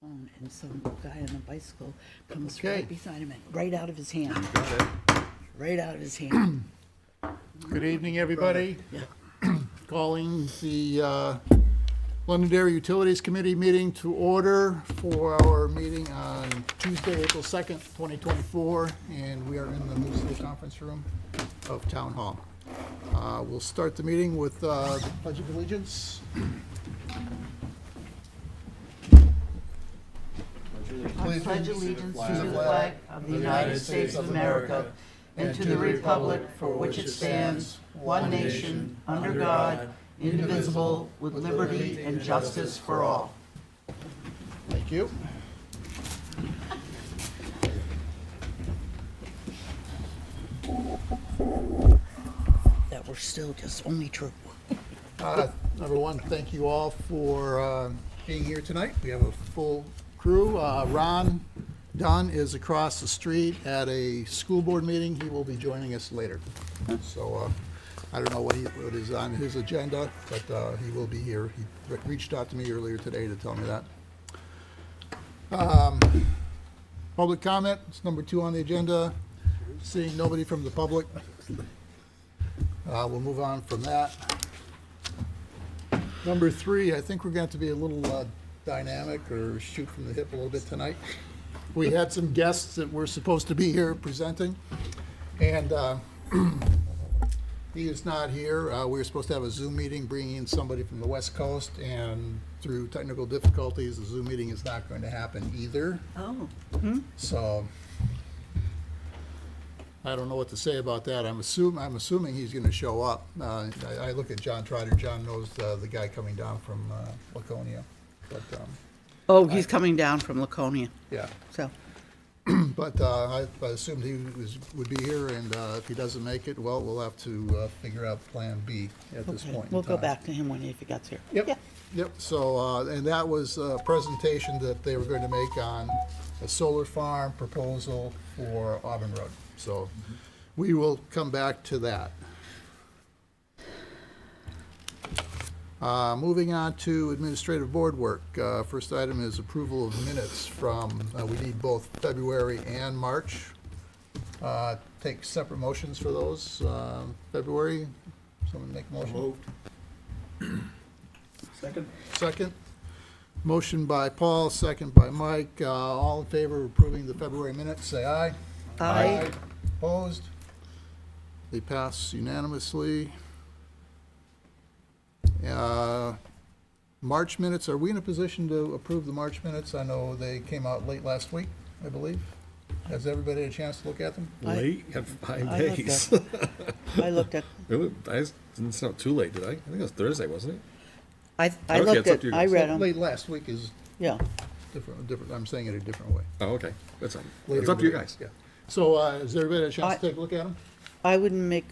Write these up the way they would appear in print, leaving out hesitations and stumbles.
And some guy on a bicycle comes Okay. right beside him, and right out of his hand, Got it. right out of his hand. Good evening, everybody. Calling the Londonderry Utilities Committee meeting to order for our meeting on Tuesday, April 2nd, 2024, and we are in the Moose City Conference Room of Town Hall. We'll start the meeting with the Pledge of Allegiance. I pledge allegiance to the flag of the United States of America and to the republic for which it stands, one nation, under God, indivisible, with liberty and justice for all. Thank you. That we're still just only true. Number one, thank you all for being here tonight. We have a full crew. Ron Dunn is across the street at a school board meeting. He will be joining us later. So I don't know what is on his agenda, but he will be here. He reached out to me earlier today to tell me that. Public comment, it's number 2 on the agenda. Seeing nobody from the public, we'll move on from that. Number 3, I think we're going to have to be a little dynamic or shoot from the hip a little bit tonight. We had some guests that were supposed to be here presenting, and he is not here. We were supposed to have a Zoom meeting bringing in somebody from the West Coast, and through technical difficulties, the Zoom meeting is not going to happen either. Oh. So I don't know what to say about that. I'm assuming he's going to show up. I look at John Trotter. John knows the guy coming down from Laconia, but Oh, he's coming down from Laconia, yeah. so. But I assumed he would be here, and if he doesn't make it, well, we'll have to figure out Plan B at this Okay, point in we'll go time. back to him when he gets here. Yep. Yeah. Yep. So, and that was a presentation that they were going to make on a solar farm proposal for Auburn Road. So we will come back to that. Moving on to administrative board work. First item is approval of minutes from, we need both February and March. Take separate motions for those. February, someone make a motion? Moved. Second? Second. Motion by Paul, second by Mike. All in favor of approving the February minutes, say aye. Aye. Opposed? They pass unanimously. March minutes, are we in a position to approve the March minutes? I know they came out late last week, I believe. Has everybody had a chance to look at them? Late? You had 5 I looked days. I looked at, It's not too late, did I? I think it was Thursday, wasn't it? I Okay, looked it's up at, to you I guys. read them, Late last week is yeah. different, I'm saying it a different way. Oh, okay. That's fine. Later It's up to you in the guys. week, yeah. So, has everybody had a chance to I- take a look at them? I would make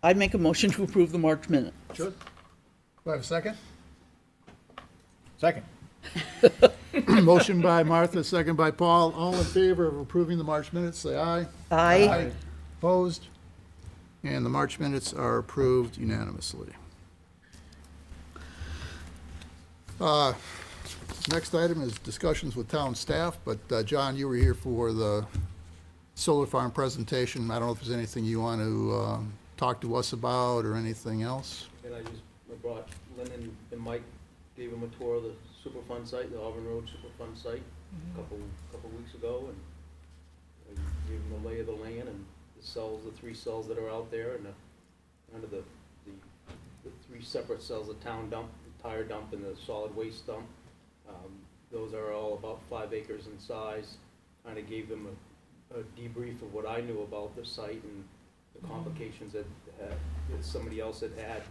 I'd make a motion to approve the March minute. Sure. Do I have a second? Second. Motion by Martha, second by Paul. All in favor of approving the March minutes, say aye. Aye. Opposed? And the March minutes are approved unanimously. Next item is discussions with town staff, but John, you were here for the solar farm presentation. I don't know if there's anything you want to talk to us about or anything else. And I brought Lynn and Mike, gave them a tour of the Superfund site, the Auburn Road Superfund site, a couple weeks ago, and I gave them the lay of the land and the cells, the 3 cells that are out there, and kind of the 3 separate cells, the town dump, the tire dump, and the solid waste dump. Those are all about 5 acres in size. Kind of gave them a debrief of what I knew about the site and the complications that somebody else had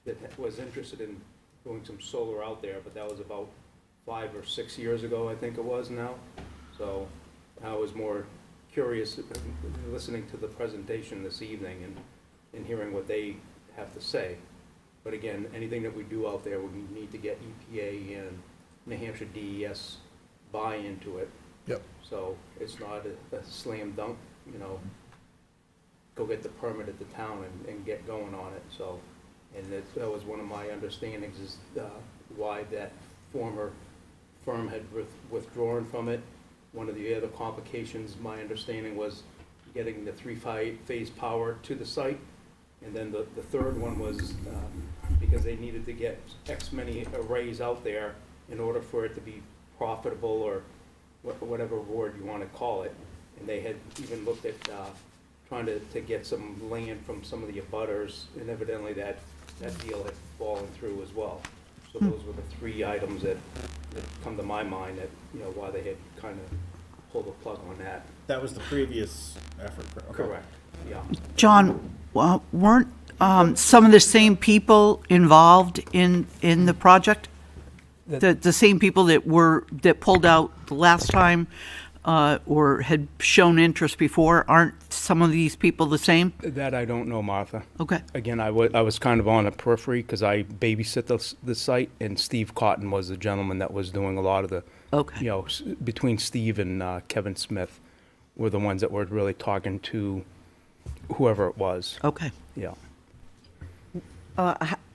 that was interested in doing some solar out there, but that was about 5 or 6 years ago, I think it was now. So I was more curious listening to the presentation this evening and hearing what they have to say. But again, anything that we do out there, we need to get EPA and New Hampshire DES buy-in to it. Yep. So it's not a slam dunk, go get the permit at the town and get going on it, so. And that was one of my understandings is why that former firm had withdrawn from it. One of the other complications, my understanding, was getting the three-phase power to the site. And then the third one was because they needed to get X many arrays out there in order for it to be profitable, or whatever word you want to call it. And they had even looked at trying to get some land from some of the abutters, and evidently that deal had fallen through as well. So those were the three items that come to my mind that, why they had kind of pulled the plug on that. That was the previous effort. Okay. Correct, yeah. John, weren't some of the same people involved in the project? The same people that pulled out the last time, or had shown interest before, aren't some of these people the same? That I don't know, Martha. Okay. Again, I was kind of on the periphery because I babysit the site, and Steve Cotton was the gentleman that was doing a lot of the, Okay. between Steve and Kevin Smith were the ones that were really talking to whoever it was. Okay. Yeah.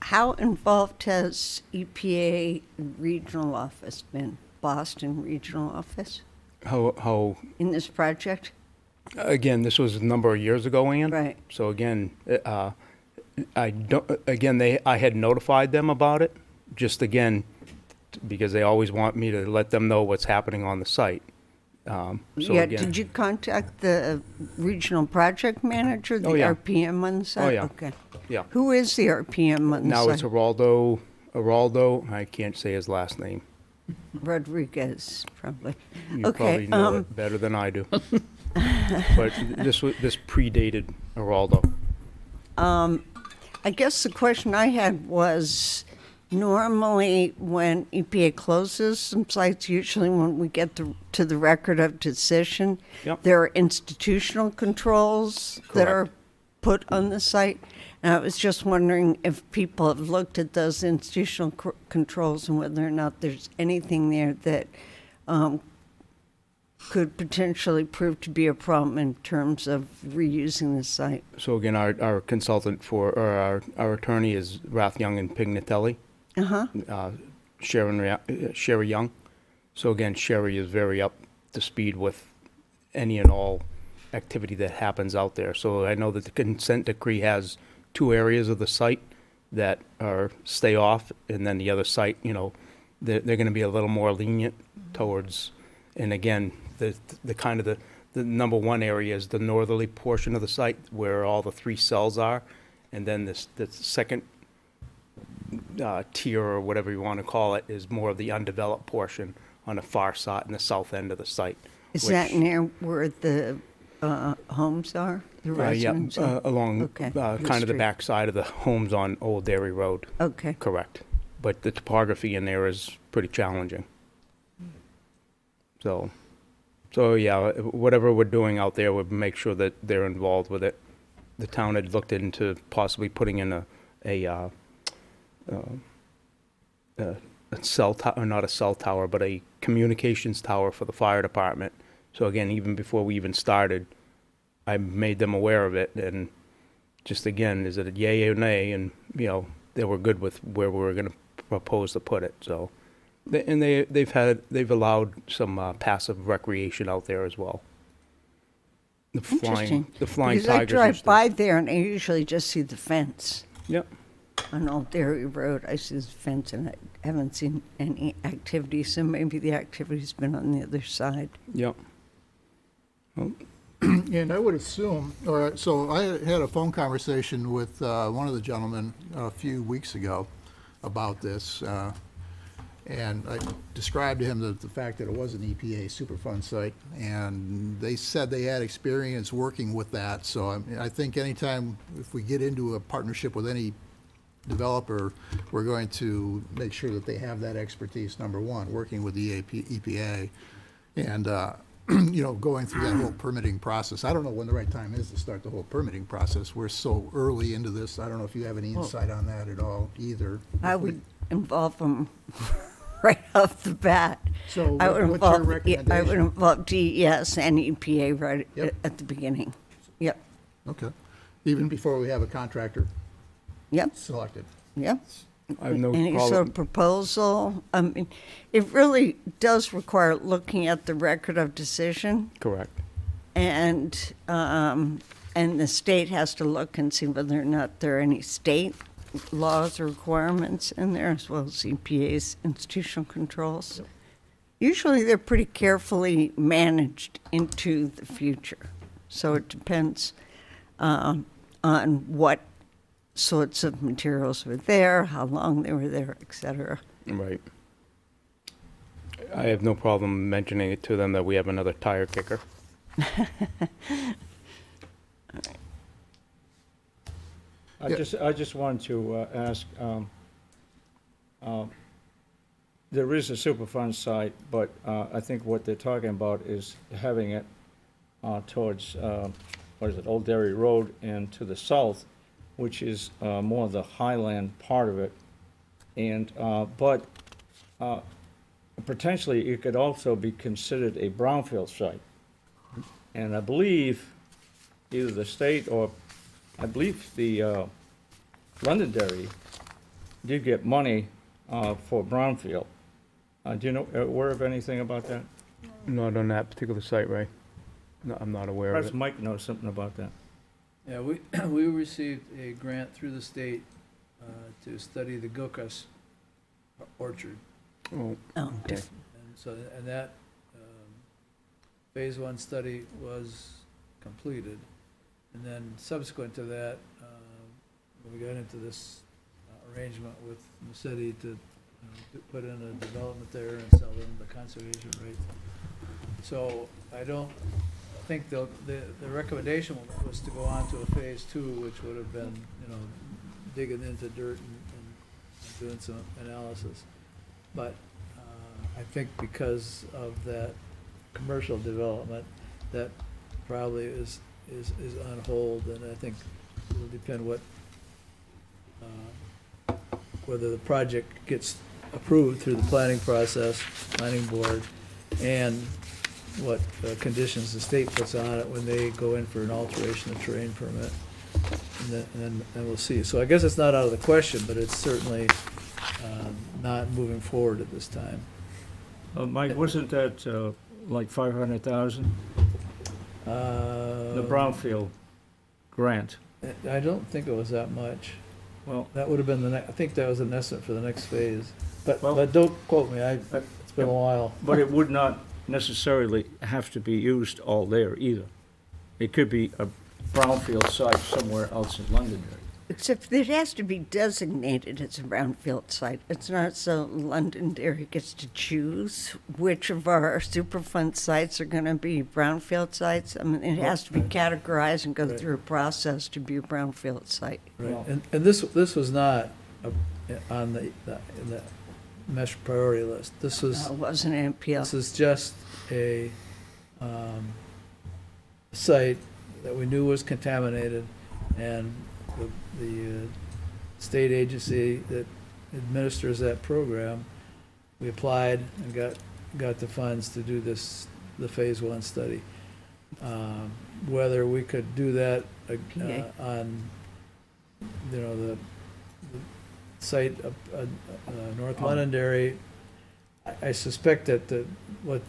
How involved has EPA regional office been, Boston regional office, How in this project? again, this was a number of years ago, Ann. Right. So again, I had notified them about it, just again, because they always want me to let them know what's happening on the site. So Yeah, again, did you contact the regional project manager, the Oh, yeah. RPM on the site? Oh, yeah. Okay. yeah. Who is the RPM on the Now it's site? Araldo, I can't say his last name. Rodriguez, probably. You Okay, probably know it better than I do. But this predated Araldo. I guess the question I had was, normally when EPA closes some sites, usually when we get to the record of decision, Yep. there are institutional controls that are Correct. put on the site. And I was just wondering if people have looked at those institutional controls and whether or not there's anything there that could potentially prove to be a problem in terms of reusing the site. So again, our consultant or our attorney is Rath Young and Pignatelli. Sherry Young. So again, Sherry is very up to speed with any and all activity that happens out there. So I know that the consent decree has 2 areas of the site that are stay off, and then the other site, they're going to be a little more lenient towards. And again, the kind of the number 1 area is the northerly portion of the site where all the 3 cells are, and then the second tier, or whatever you want to call it, is more of the undeveloped portion on the far side, in the south end of the site. Is that near where the homes are, the Yeah, residents? along Okay. kind of the Street. back side of the homes on Old Dairy Road. Okay. Correct. But the topography in there is pretty challenging. So yeah, whatever we're doing out there, we'll make sure that they're involved with it. The town had looked into possibly putting in a cell tower, not a cell tower, but a communications tower for the fire department. So again, even before we even started, I made them aware of it, and just again, is it a yay or nay? And they were good with where we were going to propose to put it. So, they've allowed some passive recreation out there as well. The flying Because I tigers. drive used to- by there and I usually just see the fence Yep. on Old Dairy Road. I see the fence and I haven't seen any activity, so maybe the activity's been on the other side. Yep. And I would assume, so I had a phone conversation with one of the gentlemen a few weeks ago about this, and I described to him the fact that it was an EPA Superfund site, and they said they had experience working with that. So I think anytime, if we get into a partnership with any developer, we're going to make sure that they have that expertise, number one, working with the EPA, and going through that whole permitting process. I don't know when the right time is to start the whole permitting process. We're so early into this. I don't know if you have any insight on that at all either. I would involve them right off the bat. So I would what's your involve, I would recommendation? involve DES and EPA right Yep. at the beginning. Yep, Okay. Even before we have a contractor yep, selected. yep. I have no Any sort problem. of proposal? I mean, it really does require looking at the record of decision, Correct. and the state has to look and see whether or not there are any state laws or requirements in there, as well as EPA's institutional controls. Usually, they're pretty carefully managed into the future, so it depends on what sorts of materials were there, how long they were there, et cetera. Right. I have no problem mentioning it to them that we have another tire kicker. I just wanted to ask, there is a Superfund site, but I think what they're talking about is having it towards, what is it, Old Dairy Road and to the south, which is more the highland part of it. And, but potentially it could also be considered a brownfield site. And I believe either the state or, I believe the Londonderry did get money for brownfield. Do you know, aware of anything about that? Not on that particular site, Ray. No, I'm not aware of Perhaps it. Mike knows something about that. Yeah, we received a grant through the state to study the Gilchrist orchard. Oh, Oh, okay. different. And so, and that phase one study was completed. And then subsequent to that, we got into this arrangement with Musetti to put in a development there and sell them the conservation rights. So I don't think the recommendation was to go on to a phase two, which would have been, digging into dirt and doing some analysis. But I think because of that commercial development, that probably is on hold, and I think it'll depend whether the project gets approved through the planning process, planning board, and what conditions the state puts on it when they go in for an alteration of terrain permit. And then we'll see. So I guess it's not out of the question, but it's certainly not moving forward at this time. Mike, wasn't that like 500,000? The brownfield grant. I don't think it was that much. Well, That would have been I think that was an estimate for the next phase. But Well- don't quote me, it's been a while. but it would not necessarily have to be used all there either. It could be a brownfield site somewhere else in Londonderry. Except it has to be designated as a brownfield site. It's not so Londonderry gets to choose which of our Superfund sites are going to be brownfield sites. I mean, it has to be categorized and go Right. through a process to be a brownfield site. Right, and this was not on in the mesh priority list. This was, It wasn't an NPL. this is just a site that we knew was contaminated, and the state agency that administers that program, we applied and got the funds to do the phase one study. Whether we could do that on, the site of North Londonderry, I suspect that what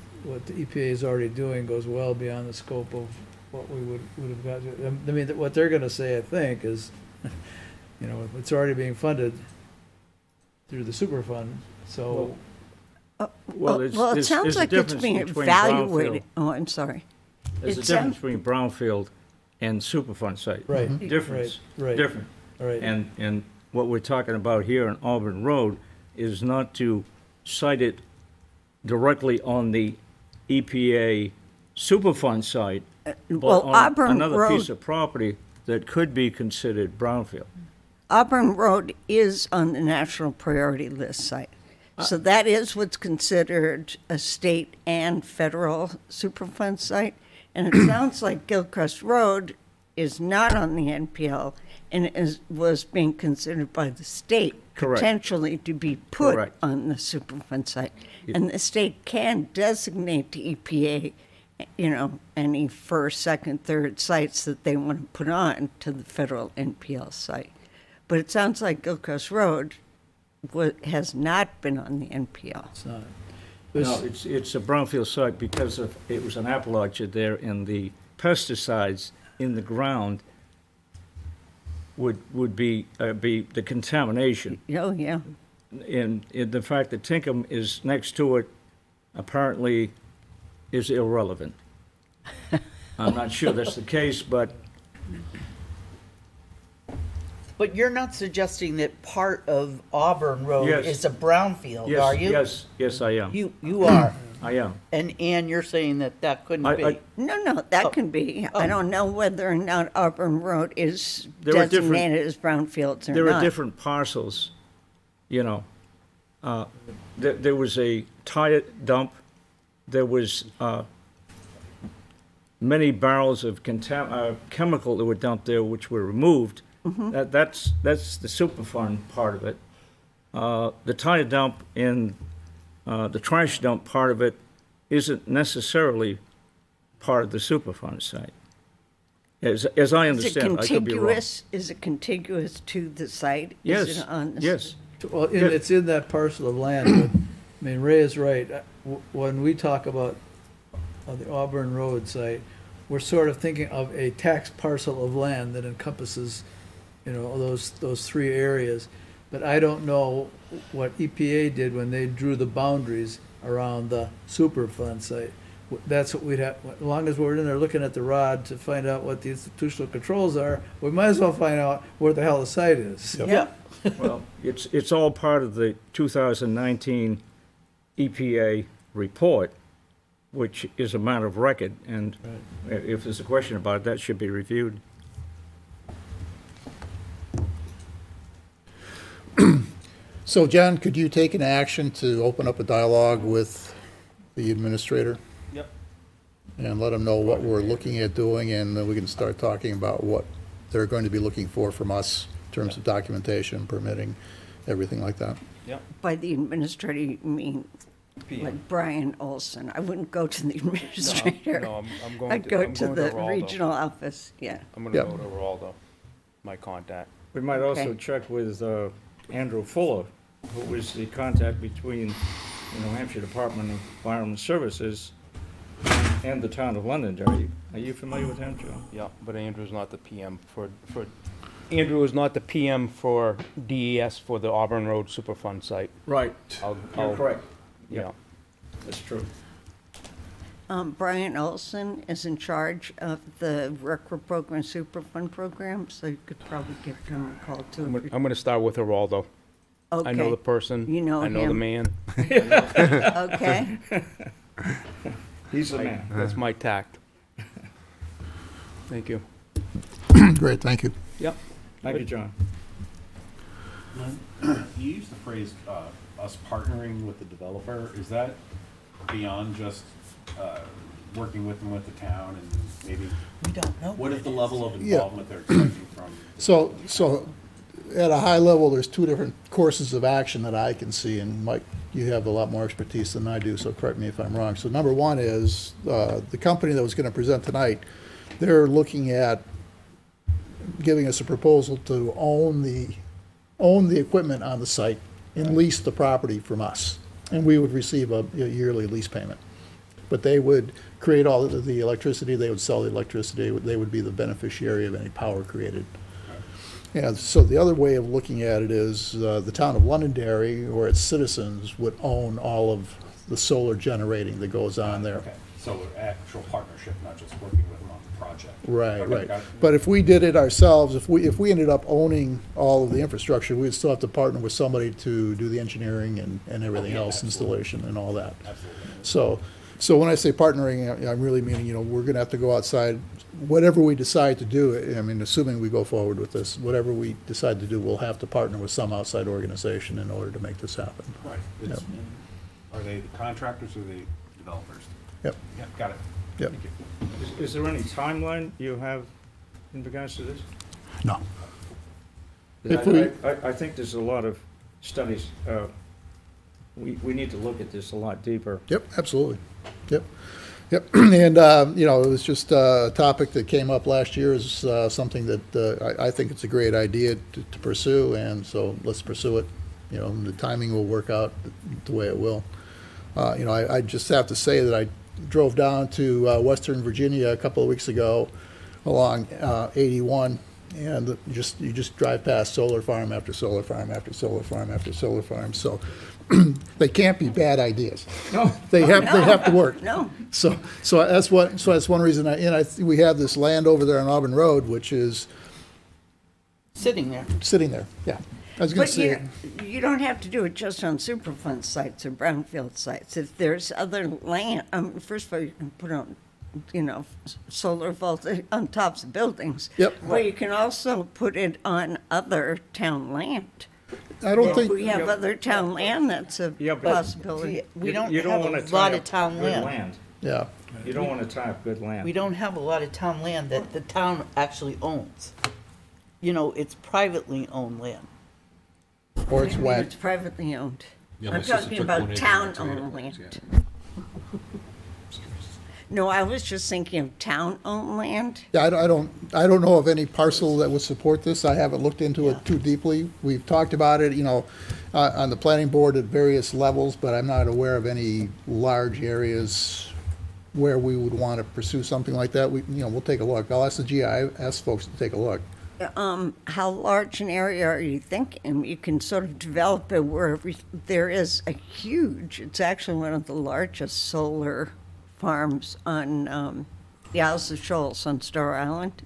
the EPA is already doing goes well beyond the scope of what we would have got to. I mean, what they're gonna say, I think, is, it's already being funded through the Superfund, so. Well, it there's sounds a like it's difference being between evaluated. brownfield. Oh, I'm sorry. There's a It difference sounds- between brownfield and Superfund site. Right. Difference. Right. Different. All right. And what we're talking about here on Auburn Road is not to site it directly on the EPA Superfund site, but Well, on Auburn another piece Road, of property that could be considered brownfield. Auburn Road is on the national priority list site. So that is what's considered a state and federal Superfund site. And it sounds like Gilchrist Road is not on the NPL and was being considered by the state Correct. potentially to be put Correct. on the Superfund site. And the state can designate to EPA, any first, second, third sites that they want to put on to the federal NPL site. But it sounds like Gilchrist Road has not been on the NPL. It's not. No, it's a brownfield site because it was an apple orchard there, and the pesticides in the ground would be the contamination. Oh, yeah. And the fact that Tinkham is next to it apparently is irrelevant. I'm not sure that's the case, but But you're not suggesting that part of Auburn Road Yes. is a brownfield, are you? yes, I am. You are. I am. And you're saying that that couldn't I- be. No, that can be. I Oh. don't know whether or not Auburn Road is There are different- designated as brownfields or There not. are different parcels, you know. There was a tire dump, there was many barrels of chemical that were dumped there which were removed. That's the Superfund part of it. The tire dump and the trash dump part of it isn't necessarily part of the Superfund site. As I Is it understand, I could be wrong. contiguous? Is it contiguous to the site? Is Yes, it on the yes. Well, Yeah. it's in that parcel of land, but, I mean, Ray is right. When we talk about the Auburn Road site, we're sort of thinking of a tax parcel of land that encompasses, those three areas. But I don't know what EPA did when they drew the boundaries around the Superfund site. That's what we'd have, as long as we're in there looking at the rod to find out what the institutional controls are, we might as well find out where the hell the site is. Yeah. Well, it's all part of the 2019 EPA report, which is a matter of record, and if there's a question about it, that should be reviewed. So, John, could you take an action to open up a dialogue with the administrator? Yep. And let them know what we're looking at doing, and then we can start talking about what they're going to be looking for from us in terms of documentation, permitting, everything like that. Yep. By the administrator, you mean PM. like Brian Olson? I wouldn't go to the administrator. No, I'm going I'd to, go I'm to going to the Raldo. regional office, yeah. I'm Yep. gonna go to Raldo, my contact. We might also Okay. check with Andrew Fuller, who is the contact between the New Hampshire Department of Environmental Services and the town of Londonderry. Are you familiar with him, Joe? Yeah, but Andrew's not the PM Andrew is not the PM for DES for the Auburn Road Superfund site. Right. I'll- correct. Yeah. That's true. Brian Olson is in charge of the RCRA program, Superfund program, so you could probably give him a call too. I'm gonna start with Geraldo. I know the person. You know I know the him. man. Okay, He's the man. That's my tact. Thank you. Great, thank you. Yep. Thank you, John. You used the phrase, us partnering with the developer. Is that beyond just, working with them with the town and maybe, We don't know. what is the level of Yeah. involvement they're expecting from? So at a high level, there's two different courses of action that I can see, and Mike, you have a lot more expertise than I do, so correct me if I'm wrong. So number one is, the company that was gonna present tonight, they're looking at giving us a proposal to own the equipment on the site and lease the property from us. And we would receive a yearly lease payment. But they would create all of the electricity, they would sell the electricity, they would be the beneficiary of any power created. Yeah, so the other way of looking at it is, the town of Londonderry or its citizens would own all of the solar generating that goes on there. Okay, so an actual partnership, not just working with them on the project. Right, Okay, right. got it. But if we did it ourselves, if we ended up owning all of the infrastructure, we'd still have to partner with somebody to do the engineering and everything Yeah, else, absolutely. installation and all that. Absolutely. So when I say partnering, I'm really meaning, we're gonna have to go outside, whatever we decide to do, I mean, assuming we go forward with this, whatever we decide to do, we'll have to partner with some outside organization in order to make this happen. Right. It's- Are they the contractors or the developers? Yep, Yeah, got it. yep. Thank you. Is there any timeline you have in regards to this? No. If we- I think there's a lot of studies. We need to look at this a lot deeper. Yep, absolutely. Yep, yep. And, it was just a topic that came up last year is something that I think it's a great idea to pursue, and so let's pursue it you know, and the timing will work out the way it will. You know, I just have to say that I drove down to Western Virginia a couple of weeks ago along 81, and you just drive past solar farm after solar farm after solar farm after solar farm. So they can't be bad ideas. No. They have to work. No. So that's one reason. We have this land over there on Auburn Road, which is Sitting there. sitting there. Yeah, I was going to But say. you don't have to do it just on Superfund sites or brownfield sites. If there's other land, first of all, you can put on, you know, solar voltaic on tops of buildings. Yep. But you can also put it on other town land. I don't If think. we have other town land, that's a Yeah, but- possibility. We You don't don't have wanna a tie lot up of town good land. Yeah. You don't want to tie up good land. We don't have a lot of town land that the town actually owns. You know, it's privately owned land. Or it's wet. It's privately owned. Yeah, I'm my sister talking took about 1 acre town-owned and land. tomatoes, No, I was just thinking of town-owned land. Yeah, I don't know of any parcel that would support this. I haven't looked into it too deeply. We've talked about it, you know, on the planning board at various levels, but I'm not aware of any large areas where we would want to pursue something like that. We'll take a look. I'll ask the GIS folks to take a look. How large an area are you thinking? You can sort of develop it where there is a huge, it's actually one of the largest solar farms on the Isles of Shoals on Star Island,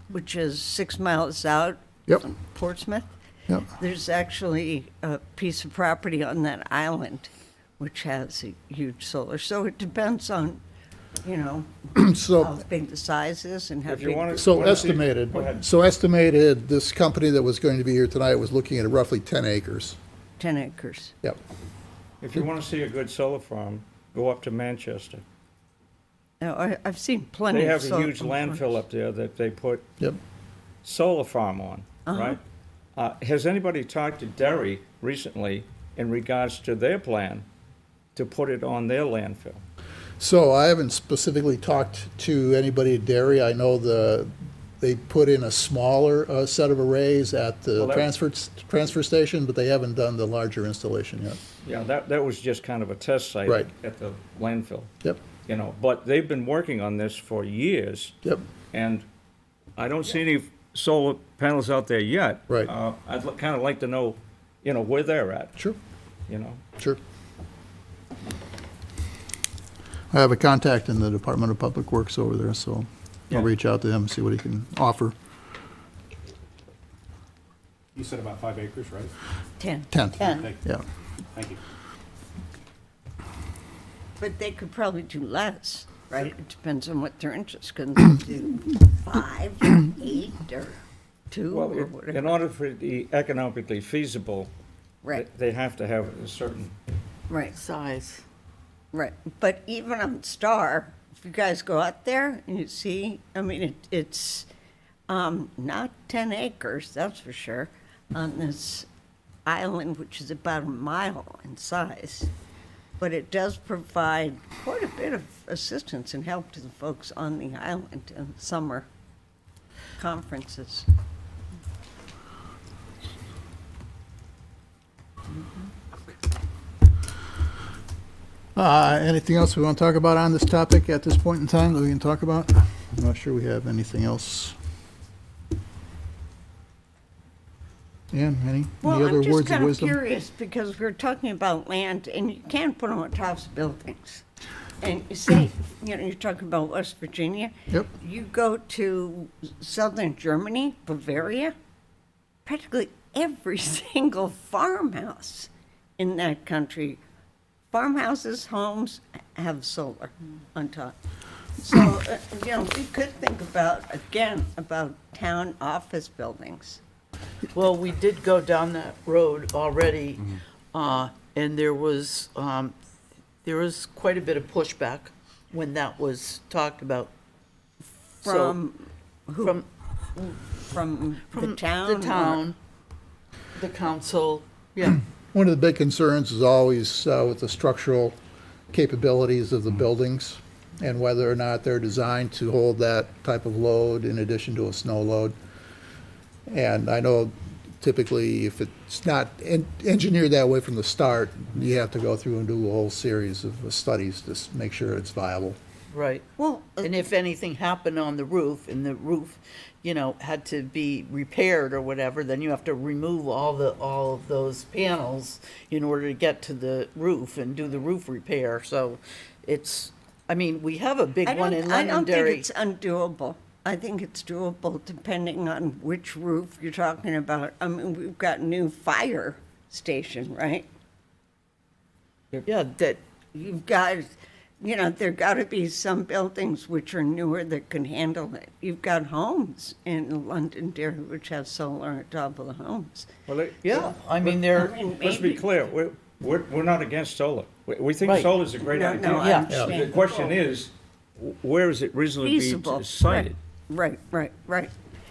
which is 6 miles out Yep. from Portsmouth. Yep. There's actually a piece of property on that island which has a huge solar. So it depends on, you know, how So, big the size is and how If you big. want to. so estimated, Go ahead. this company that was going to be here tonight was looking at roughly 10 acres. 10 acres. Yep. If you want to see a good solar farm, go up to Manchester. Now, I've seen plenty They of have a solar huge farms. landfill up there that they put Yep. solar farm on, right? Has anybody talked to Derry recently in regards to their plan to put it on their landfill? So I haven't specifically talked to anybody at Derry. I know they put in a smaller set of arrays at the Well, that- transfer station, but they haven't done the larger installation yet. Yeah, that was just kind of a test site Right. at the landfill, Yep, you know, but they've been working on this for years, yep. and I don't see any solar panels out there yet. Right. I'd kind of like to know, you know, where they're at, Sure, you know? sure. I have a contact in the Department of Public Works over there, so Yeah. I'll reach out to him, see what he can offer. You said about 5 acres, right? 10. 10, 10. yeah. Thank you. But they could probably do less, right? It depends on what their interest, can they do 5, 8, or 2, Well, or in whatever. order for it to be economically feasible, Right, they have to have a certain, right, Size. right. But even on Star, if you guys go out there and you see, I mean, it's not 10 acres, that's for sure, on this island, which is about a mile in size. But it does provide quite a bit of assistance and help to the folks on the island in summer conferences. Anything else we want to talk about on this topic at this point in time that we can talk about? I'm not sure we have anything else. Ann, any Well, other I'm just words of kind of wisdom? curious because we're talking about land and you can't put them on tops of buildings. And you say, you know, you're talking about West Virginia. Yep. You go to southern Germany, Bavaria, practically every single farmhouse in that country, farmhouses, homes have solar on top. So, you know, we could think about, again, about town office buildings. Well, we did go down that road already, and there was quite a bit of pushback when that was talked about. So, From who? From From the from town? the or- town, the council, yeah. One of the big concerns is always with the structural capabilities of the buildings and whether or not they're designed to hold that type of load in addition to a snow load. And I know typically, if it's not engineered that way from the start, you have to go through and do a whole series of studies to make sure it's viable. Right. Well, And if anything happened on the roof and the roof, had to be repaired or whatever, then you have to remove all of those panels in order to get to the roof and do the roof repair. So we have a big one in I don't think Londonderry. it's undoable. I think it's doable depending on which roof you're talking about. I mean, we've got new fire station, right? Yeah, that, You've got, there got to be some buildings which are newer that can handle it. You've got homes in Londonderry which have solar on top of the homes. Well, yeah, I mean, they're, let's be clear, we're not against solar. We think Right. solar's a great No, idea. no, I Yeah. understand. The question is, where is it reasonably Feasible. sited? Right.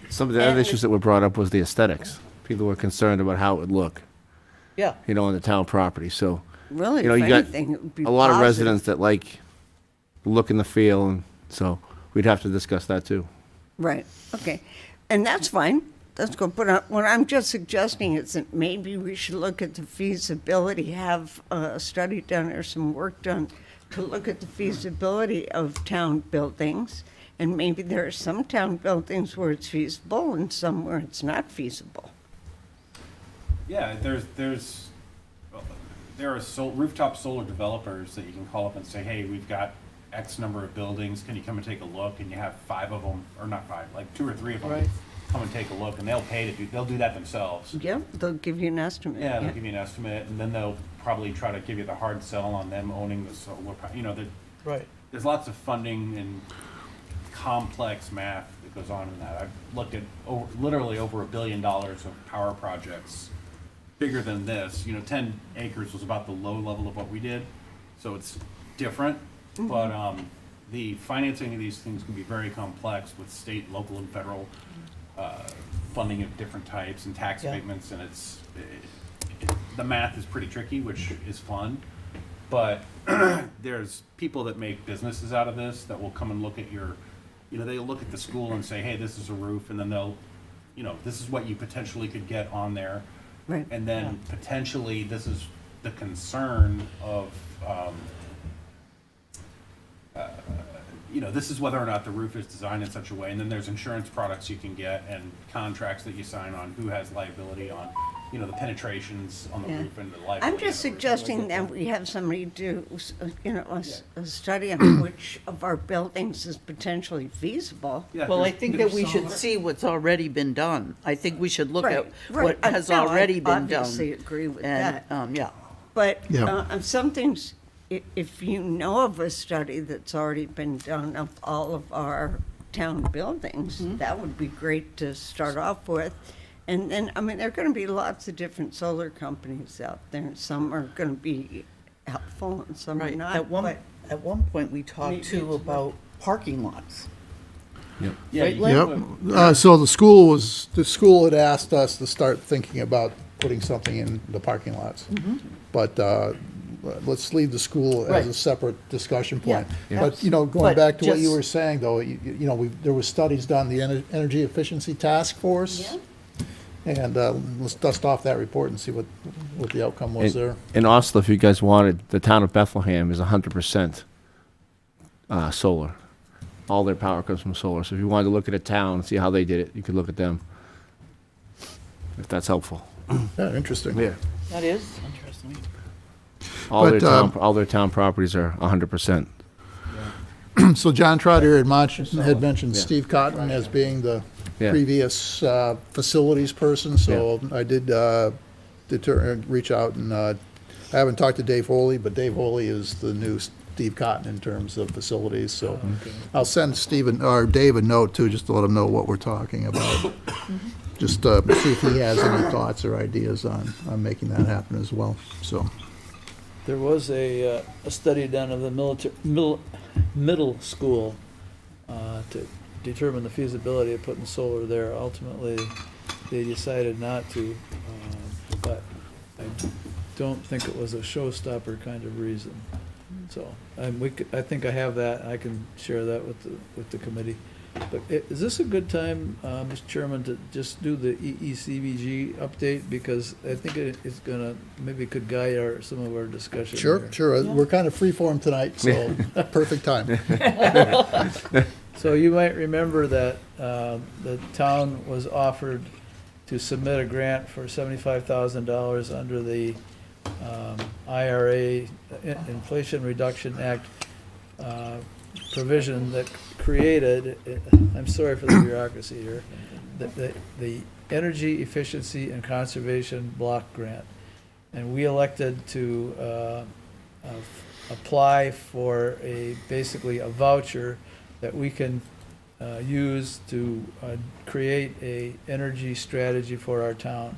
Some of the other issues that were brought up was the aesthetics. People were concerned about how it would look, yeah. on the town property. So, Really, you if got anything, it would be a lot of positive. residents that like the look and the feel, and so we'd have to discuss that too. Right, okay. And that's fine. That's good. But what I'm just suggesting is that maybe we should look at the feasibility, have a study done or some work done to look at the feasibility of town buildings. And maybe there are some town buildings where it's feasible and some where it's not feasible. Yeah, there are rooftop solar developers that you can call up and say, hey, we've got X number of buildings, can you come and take a look? And you have 5 of them, or not 5, like 2 or 3 of them, Right. come and take a look, and they'll pay they'll do that themselves. Yeah, they'll give you an estimate. Yeah, they'll give you an estimate, and then they'll probably try to give you the hard sell on them owning the solar, Right. there's lots of funding and complex math that goes on in that. I've looked at literally over $1 billion of power projects bigger than this. 10 acres was about the low level of what we did, so it's different. But the financing of these things can be very complex with state, local, and federal funding of different types and tax Yeah. abatements, and the math is pretty tricky, which is fun. But there's people that make businesses out of this that will come and look at they look at the school and say, hey, this is a roof, and then they'll, this is what you potentially could get on there. Right. And then potentially this is the concern of, this is whether or not the roof is designed in such a way, and then there's insurance products you can get and contracts that you sign on, who has liability on, the penetrations on the Yeah. roof and the liability. I'm on the just roof. suggesting that we have somebody do, a study on which of our buildings is potentially feasible. Yeah, Well, I there's- think that there's we should solar. see what's already been done. I think we should look at Right. what has No, I already been done. obviously agree with And, that. yeah. But Yeah. some things, if you know of a study that's already been done of all of our town buildings, that would be great to start off with. And then, there are going to be lots of different solar companies out there. Some are going to be helpful and some are Right. not. At but- one point, we talked Maybe too it's about parking lots. Yeah, Right, you Lynn? can Yep. put- So the school had asked us to start thinking about putting something in the parking lots. But let's leave the school as a Right. separate discussion point. Yeah. But, going But back to what you just- were saying, though, there were studies done, the Energy Efficiency Task Force. And let's dust off that report and see what the outcome was there. And also, if you guys wanted, the town of Bethlehem is 100% solar. All their power comes from solar. So if you wanted to look at a town and see how they did it, you could look at them. If that's helpful. Yeah, interesting. Yeah. That is interesting. All But, all their town properties are 100%. So John Trotter had mentioned Yeah. Steve Cotton as being the Yeah. previous facilities person, so I did reach out and I haven't talked to Dave Foley, but Dave Foley is the new Steve Cotton in terms of facilities, so I'll send Dave a note too, just to let him know what we're talking about. Just see if he has any thoughts or ideas on making that happen as well, so. There was a study done of the middle school to determine the feasibility of putting solar there. Ultimately, they decided not to, but I don't think it was a showstopper kind of reason. So, I think I have that, I can share that with the committee. But is this a good time, Mr. Chairman, to just do the ECBG update? Because I think it's gonna, maybe could guide some of our discussion Sure, here. sure. We're kind of free-form tonight, so perfect time. So you might remember that the town was offered to submit a grant for $75,000 under the IRA, Inflation Reduction Act provision that created, I'm sorry for the bureaucracy here, the Energy Efficiency and Conservation Block Grant. And we elected to apply for basically a voucher that we can use to create a energy strategy for our town.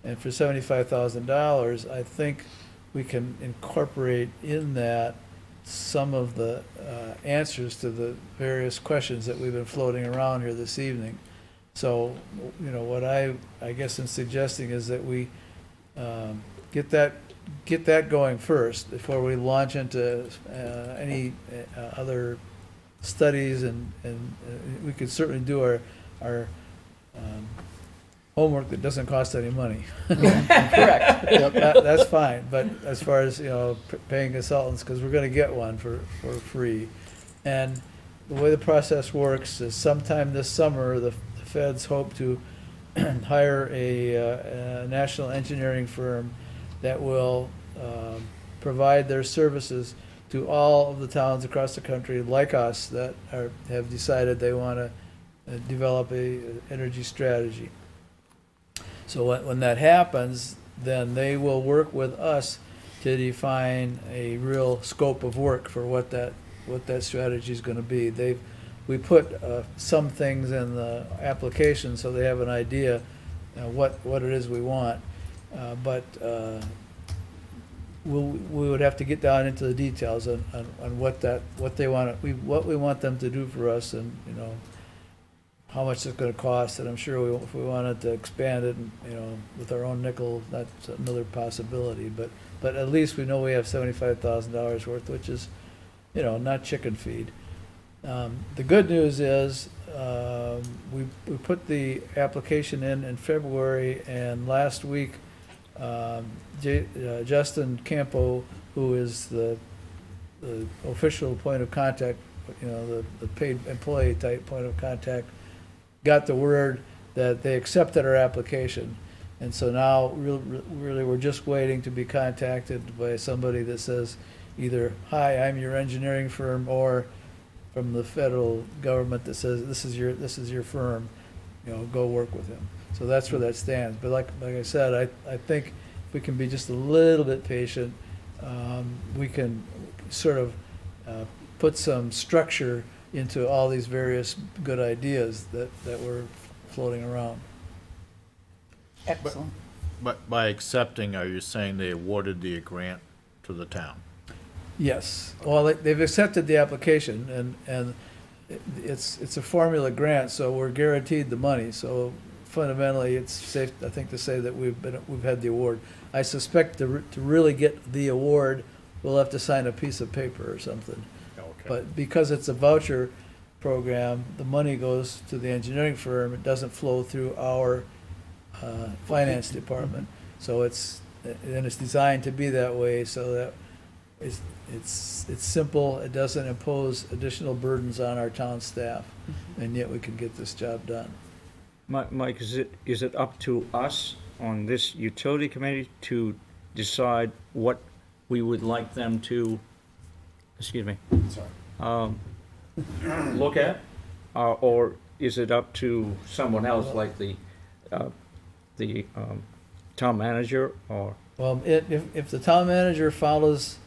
And for $75,000, I think we can incorporate in that some of the answers to the various questions that we've been floating around here this evening. So, you know, what I guess I'm suggesting is that we get that going first before we launch into any other studies, and we could certainly do our homework that doesn't cost any money. Correct. That's fine, but as far as, you know, paying consultants, because we're gonna get one for free. And the way the process works is sometime this summer, the feds hope to hire a national engineering firm that will provide their services to all of the towns across the country like us that have decided they want to develop a energy strategy. So when that happens, then they will work with us to define a real scope of work for what that strategy is going to be. We put some things in the application so they have an idea what it is we want, but we would have to get down into the details on what they want, what we want them to do for us, and, you know, how much it's gonna cost. And I'm sure if we wanted to expand it, you know, with our own nickel, that's another possibility. But at least we know we have $75,000 worth, which is, you know, not chicken feed. The good news is, we put the application in February, and last week, Justin Campo, who is the official point of contact, you know, the paid employee type point of contact, got the word that they accepted our application. And so now, really, we're just waiting to be contacted by somebody that says either, "Hi, I'm your engineering firm," or from the federal government that says, this is your firm, you know, go work with him. So that's where that stands. But like I said, I think if we can be just a little bit patient, we can sort of put some structure into all these various good ideas that were floating around. Excellent. But by accepting, are you saying they awarded the grant to the town? Yes, well, they've accepted the application, and it's a formula grant, so we're guaranteed the money. So fundamentally, it's safe, I think, to say that we've had the award. I suspect to really get the award, we'll have to sign a piece of paper or something. Okay. But because it's a voucher program, the money goes to the engineering firm. It doesn't flow through our finance department. So it's designed to be that way, so that it's simple. It doesn't impose additional burdens on our town staff, and yet we can get this job done. Mike, is it up to us on this utility committee to decide what we would like them to, excuse me, look at? Or is it up to someone else, like the town manager, or? Well, if the town manager follows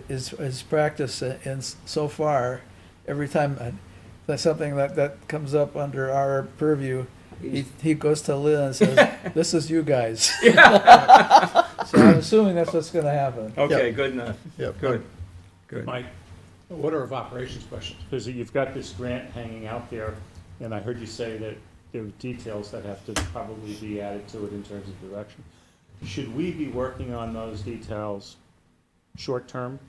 his practice, and so far, every time that's something that comes up under our purview, he goes to Lynn and says, "This is you guys." So I'm assuming that's what's going to happen. Okay, good enough. Yep. Good. Mike, order of operations questions, because you've got this grant hanging out there, and I heard you say that there are details that have to probably be added to it in terms of direction. Should we be working on those details short-term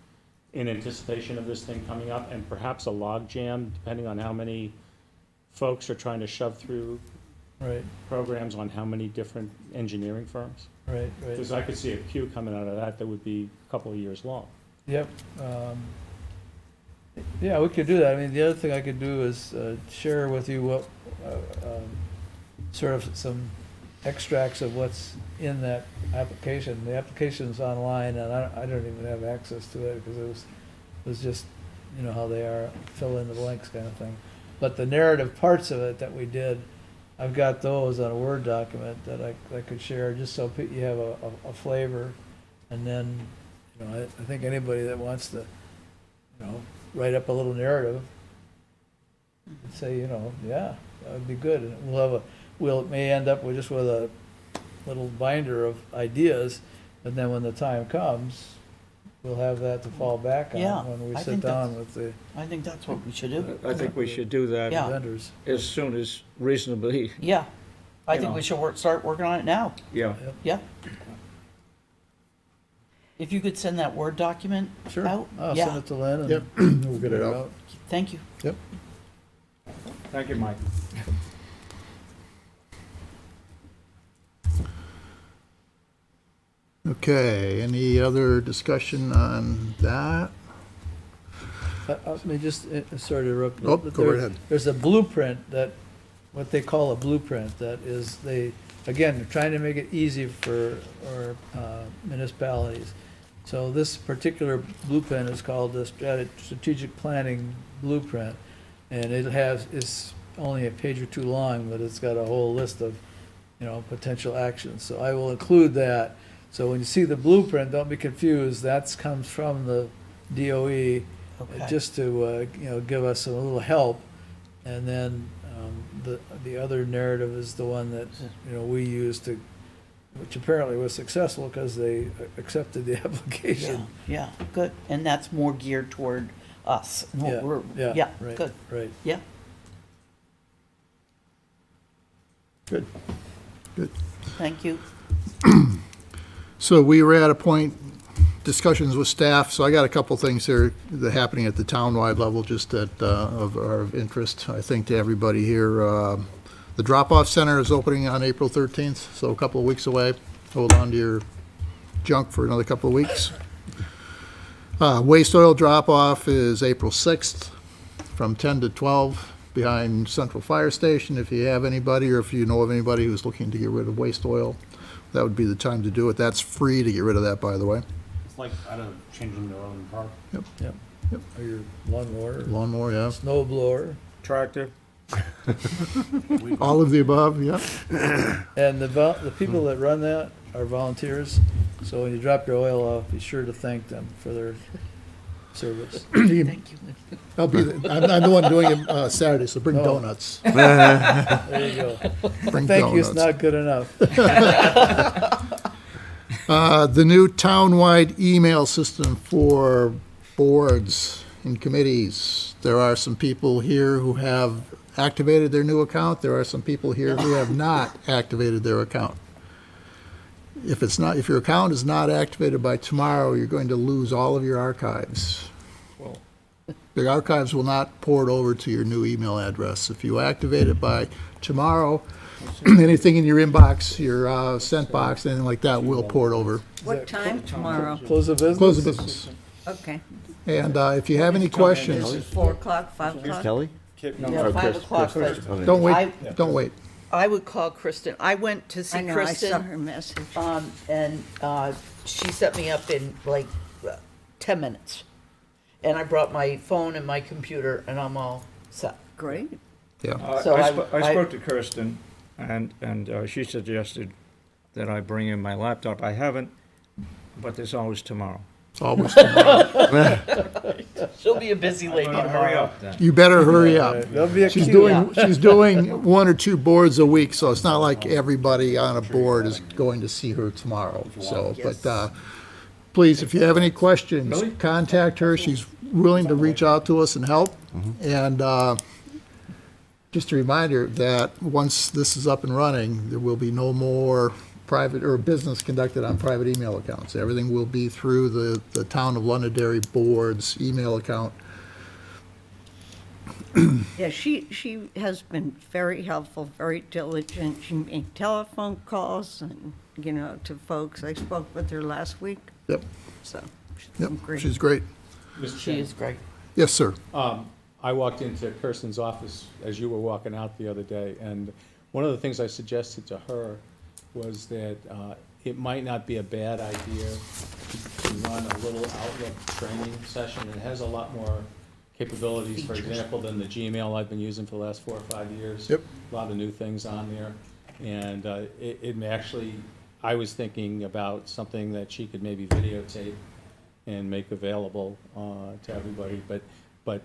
in anticipation of this thing coming up, and perhaps a log jam, depending on how many folks are trying to shove through Right, programs on how many different engineering firms. right, Because right. I could see a queue coming out of that would be a couple of years long. Yep. Yeah, we could do that. I mean, the other thing I could do is share with you what, sort of some extracts of what's in that application. The application's online, and I don't even have access to it because it was just, you know how they are, fill in the blanks kind of thing. But the narrative parts of it that we did, I've got those on a Word document that I could share, just so you have a flavor. And then, you know, I think anybody that wants to, you know, write up a little narrative, and say, you know, yeah, that would be good. And we'll may end up with just with a little binder of ideas, and then when the time comes, we'll have that to fall back Yeah, on when we I sit think down with the I think that's what we should do. I think we should do that Yeah. vendors. as soon as reasonably, Yeah, I You think know. we should start working on it now. yeah. Yeah. If you could send that Word document Sure, out? I'll Yeah. send it to Lynn and Yep, we'll get it out. Thank you. Yep. Thank you, Mike. Okay, any other discussion on that? Let me just, sorry to interrupt. Oh, but go right ahead. There's a blueprint that, what they call a blueprint, that is, again, they're trying to make it easy for our municipalities. So this particular blueprint is called the Strategic Planning Blueprint, and it's only a page or two long, but it's got a whole list of, you know, potential actions. So I will include that. So when you see the blueprint, don't be confused, that comes from the DOE, Okay. just to, you know, give us a little help. And then the other narrative is the one that, you know, we used to, which apparently was successful because they accepted the Yeah, application. yeah, good. And that's more geared toward us. and what Yeah, we're- yeah, Yeah, right, good. right. Yeah. Good, good. Thank you. So we were at a point, discussions with staff, so I got a couple things here that are happening at the townwide level, just that are of interest, I think, to everybody here. The drop-off center is opening on April 13th, so a couple of weeks away. Hold on to your junk for another couple of weeks. Waste oil drop-off is April 6th from 10 to 12 behind Central Fire Station. If you have anybody or if you know of anybody who's looking to get rid of waste oil, that would be the time to do it. That's free to get rid of that, by the way. It's like, I don't know, changing the oil in the car. Yep. Yep. Or your lawnmower, Lawnmower, yeah. snow blower. Tractor, All of the above, yeah. And the people that run that are volunteers, so when you drop your oil off, be sure to thank them for their service. Thank you. I'm the one doing it Saturday, so bring Oh. donuts. There you go. Bring Thank you is donuts. not good enough. The new townwide email system for boards and committees. There are some people here who have activated their new account. There are some people here who have not activated their account. If your account is not activated by tomorrow, you're going to lose all of your archives. The archives will not port over to your new email address. If you activate it by tomorrow, anything in your inbox, your sent box, anything like that will port over. What time tomorrow? Close of business? Close the business. Okay. And if you have any questions, Is it 4 o'clock, 5 o'clock? Kelly? Yeah, 5 o'clock, but don't wait, I would call Kristen. I went to see I know, I saw Kristen, her message. and she set me up in like 10 minutes. And I brought my phone and my computer, and I'm all set. Great. Yeah, So I spoke to Kirsten, and she suggested that I bring in my laptop. I haven't, but there's always tomorrow. it's always tomorrow. She'll be a busy lady Hurry tomorrow. up then. You better hurry up. There'll be a She's queue. doing 1 or 2 boards a week, so it's not like everybody on a board is going to see her tomorrow. So, but please, if you have any questions, contact her. She's willing to reach out to us and help. And just a reminder that once this is up and running, there will be no more private, or business conducted on private email accounts. Everything will be through the Town of Londonderry Board's email account. Yeah, she has been very helpful, very diligent. She made telephone calls and, to folks. I spoke with her last week, Yep, so she's yep, been great. she's great. Mr. She Chairman, is great. Yes, sir. I walked into Kirsten's office as you were walking out the other day, and one of the things I suggested to her was that it might not be a bad idea to run a little Outlook training session. It has a lot more capabilities, for Features. example, than the Gmail I've been using for the last 4 or 5 years. Yep. A lot of new things on there, and it may actually, I was thinking about something that she could maybe videotape and make available to everybody, but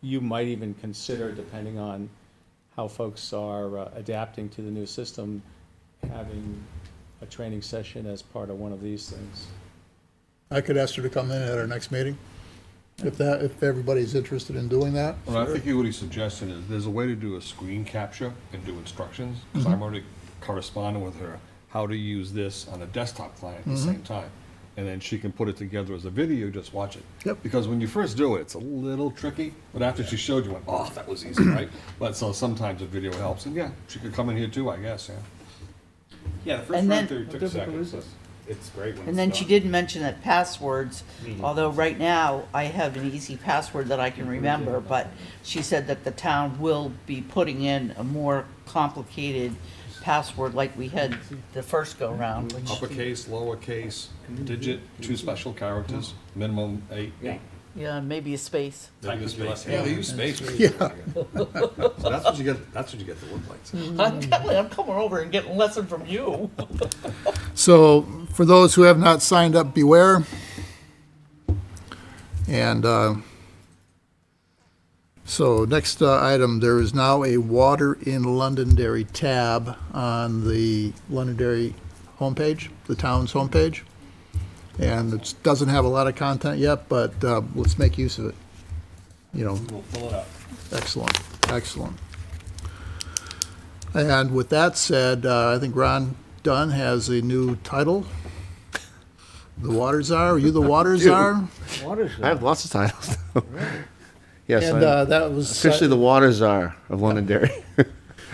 you might even consider, depending on how folks are adapting to the new system, having a training session as part of one of these things. I could ask her to come in at our next meeting, if everybody's interested in doing that. Well, I think what he's suggesting is there's a way to do a screen capture and do instructions, because I'm already corresponding with her, how to use this on a desktop client at the same time. And then she can put it together as a video, just watch it. Yep. Because when you first do it, it's a little tricky, but after she showed you, went, oh, that was easy, right? But so sometimes a video helps, and yeah, she could come in here too, I guess, yeah. Yeah, the first And run then- through took difficult seconds. is it? It's great when And it's then she done. did mention that passwords, although right now I have an easy password that I can remember, but she said that the town will be putting in a more complicated password like we had the first go-round, which, Uppercase, lowercase, digit, 2 special characters, minimum 8. yeah, maybe a space. They use Technically, space. Yeah, they use space. Yeah. So that's what you get, that's what you get to look like. I'm telling you, I'm coming over and getting a lesson from you. So, for those who have not signed up, beware. And so, next item, there is now a Water in Londonderry tab on the Londonderry homepage, the town's homepage. And it doesn't have a lot of content yet, but let's make use of it. We'll fill it up. Excellent, excellent. And with that said, I think Ron Dunn has a new title. The Water Czar, are you the Water Czar? What is I have that? lots of titles. Yes, And I'm that was. officially the water czar of Londonderry.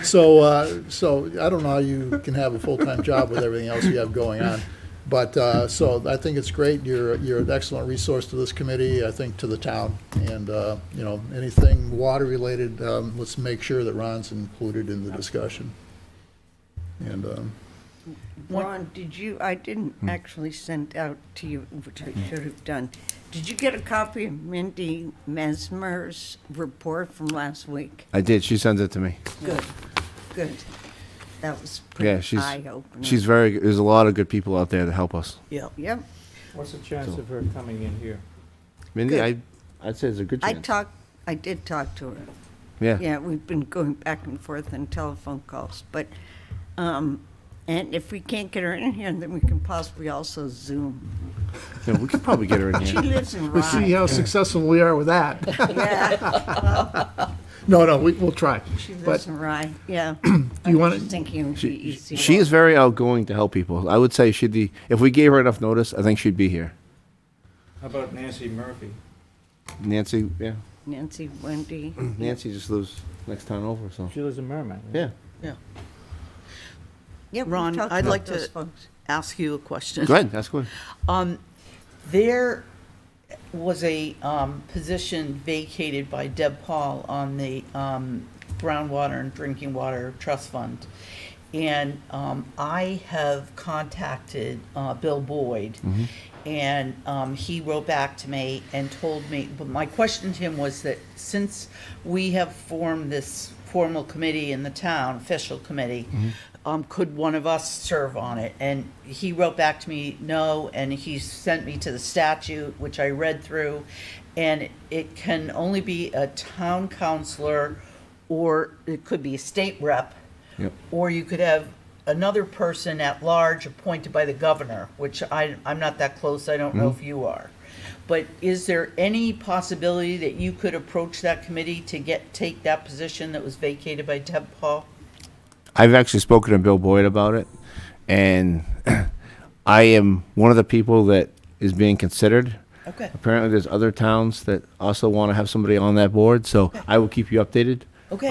So, so I don't know how you can have a full-time job with everything else you have going on. But, so I think it's great. You're an excellent resource to this committee, I think, to the town. And, anything water-related, let's make sure that Ron's included in the discussion. And, Ron, I didn't actually send out to you, which I should have done. Did you get a copy of Mindy Mesmer's report from last week? I did. She sends it to me. Good, good. That was Yeah, pretty she's eye-opening. she's very good. There's a lot of good people out there to help us. Yeah. Yep. What's the chance of her coming in here? Mindy, Good. I'd say it's a good chance. I did talk to her. Yeah. Yeah, we've been going back and forth on telephone calls, but, and if we can't get her in here, then we can possibly also Zoom. Yeah, we could probably get her in She here. lives in we'll see Rye. how successful we are with that. Yeah, No, we'll try. she lives But in Rye, yeah. do you want I'm just thinking it would be easy. She is very outgoing to help people. I would say she'd be, if we gave her enough notice, I think she'd be here. How about Nancy Murphy? Nancy, yeah. Nancy, Wendy. Nancy just lives next town over, so. She lives in Merrimack. Yeah. Yeah, we've Ron, talked I'd about like those to folks. ask you a question. Go ahead, ask away. There was a position vacated by Deb Paul on the Groundwater and Drinking Water Trust Fund. And I have contacted Bill Boyd, and he wrote back to me and told me, but my question to him was that since we have formed this formal committee in the town, official committee, could one of us serve on it? And he wrote back to me, no, and he sent me to the statute, which I read through, and it can only be a town councilor, or it could be a state rep, Yep. or you could have another person at large appointed by the governor, which I'm not that close, I don't know if you are. But is there any possibility that you could approach that committee to take that position that was vacated by Deb Paul? I've actually spoken to Bill Boyd about it, and I am one of the people that is being considered. Okay, Apparently, there's other towns that also want to have somebody on that board, so I will keep you updated. okay.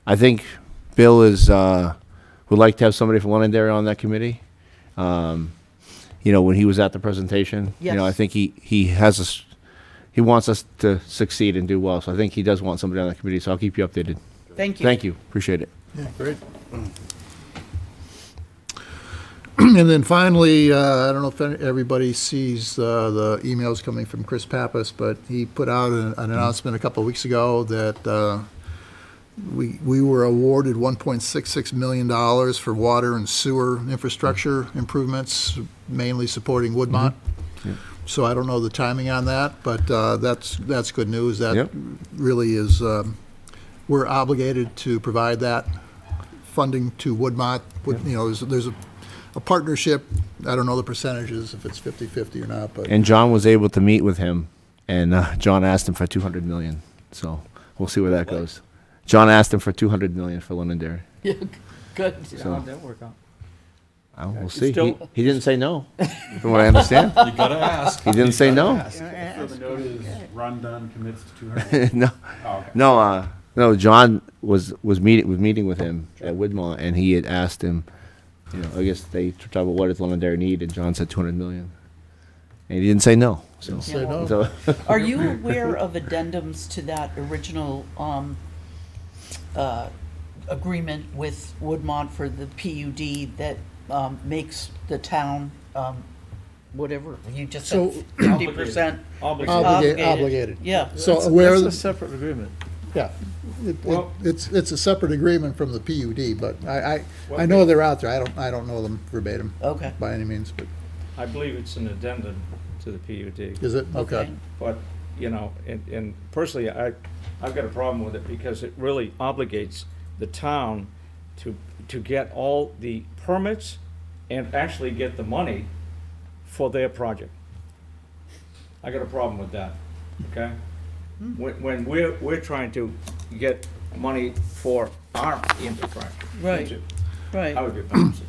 I think Bill is would like to have somebody from Londonderry on that committee. You know, when he was at the presentation, you know, I Yes. think he has us. He wants us to succeed and do well, so I think he does want somebody on that committee. So I'll keep you updated. Thank you. Thank you, appreciate it. Yeah, great. And then finally, I don't know if everybody sees the emails coming from Chris Pappas, but he put out an announcement a couple of weeks ago that we were awarded $1.66 million for water and sewer infrastructure improvements, mainly supporting Woodmont. So I don't know the timing on that, but that's good news. That Yep. really is, we're obligated to provide that funding to Woodmont. You know, there's a partnership. I don't know the percentages, if it's 50-50 or not, but And John was able to meet with him, and John asked him for $200 million. So we'll see where that goes. John asked him for $200 million for Londonderry. Yeah, good. So How'd that work out? we'll You see. He, still- he didn't say no, from what I understand. You gotta ask. He didn't say no. So the note is, Ron Dunn commits to 200. No, Oh, okay. no. John was meeting with him at Woodmont, and he had asked him. You know, I guess they talked about what does Londonderry need, and John said $200 million, and he didn't say no. So, say no. so Are you aware of addendums to that original agreement with Woodmont for the PUD that makes the town, whatever, you just So- said 50%? Obligated. Obligated. Yeah, So That's aware, a separate agreement. yeah, Well- it's a separate agreement from the PUD, but I know they're out there. I don't know them verbatim okay, by any means, but I believe it's an addendum to the PUD. is it? okay. But, you know, and personally, I've got a problem with it because it really obligates the town to get all the permits and actually get the money for their project. I got a problem with that, okay? When we're trying to get money for our infrastructure. Right, right. I would be opposed.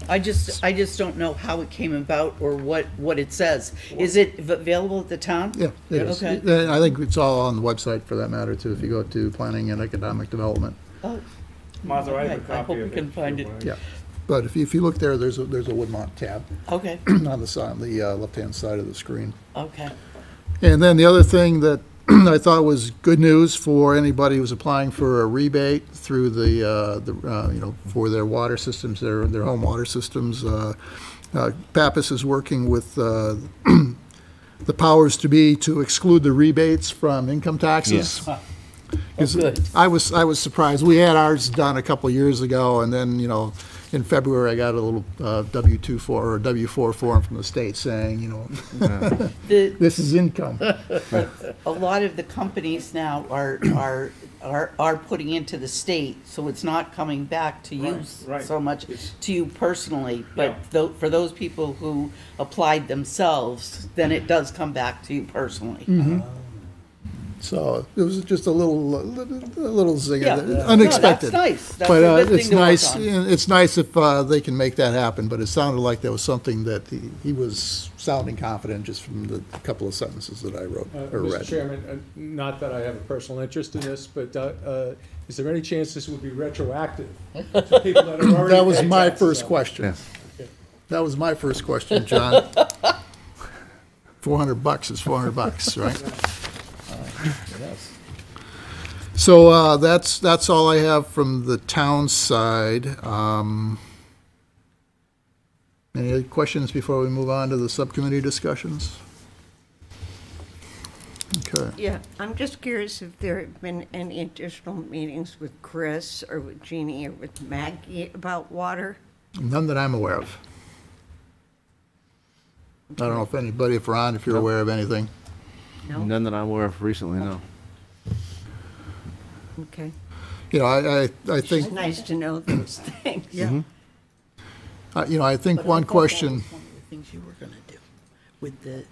I just don't know how it came about or what it says. Is it available at the town? Yeah, it is. Okay. And I think it's all on the website for that matter too, if you go to Planning and Economic Development. Oh, Martha, I have a Okay, I copy hope of we it. can find it. Yeah. But if you look there, there's a Woodmont tab okay, on the side, the left-hand side of the screen. okay. And then the other thing that I thought was good news for anybody who's applying for a rebate through you know, for their water systems, their home water systems. Pappas is working with the powers to be to exclude the rebates from income taxes. Yes. 'Cause good. I was surprised. We had ours done a couple of years ago, and then, you know, in February, I got a little W4 form from the state saying, you know, The, this is income. a lot of the companies now are putting into the state, so it's not coming back to you Right. so much, It's- to you personally, Yeah. but for those people who applied themselves, then it does come back to you personally. So it was just a little zinger, Yeah. unexpected. No, that's nice. That's But a good it's thing to work nice, on. it's nice if they can make that happen, but it sounded like there was something that he was sounding confident just from the couple of sentences that I wrote or Mr. read. Chairman, not that I have a personal interest in this, but is there any chance this would be retroactive to people that are already That was paying my taxes first on it? question. Yeah. That was my first question, John. $400 is $400, right? Yes. So that's all I have from the town side. Any other questions before we move on to the subcommittee discussions? Okay. Yeah, I'm just curious if there have been any additional meetings with Chris or with Jeannie or with Maggie about water? None that I'm aware of. I don't know if anybody, if Ron, if you're aware of anything. No? None that I'm aware of recently, no. Okay. You know, I think, It's nice to know those things. Yeah. you know, I think But I one thought that question, was one of the things you were gonna do with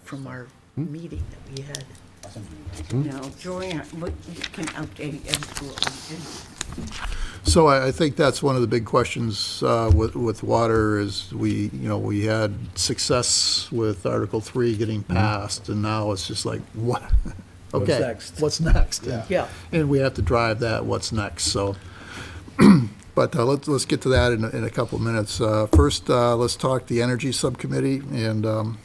from our meeting that we had. No, Joanne, you can update us what we did. So I think that's one of the big questions with water is we had success with Article 3 getting passed, and now it's just like, what? What's Okay, next? what's next? Yeah. And we have to drive that, what's next, so. But let's get to that in a couple of minutes. First, let's talk the Energy Subcommittee, and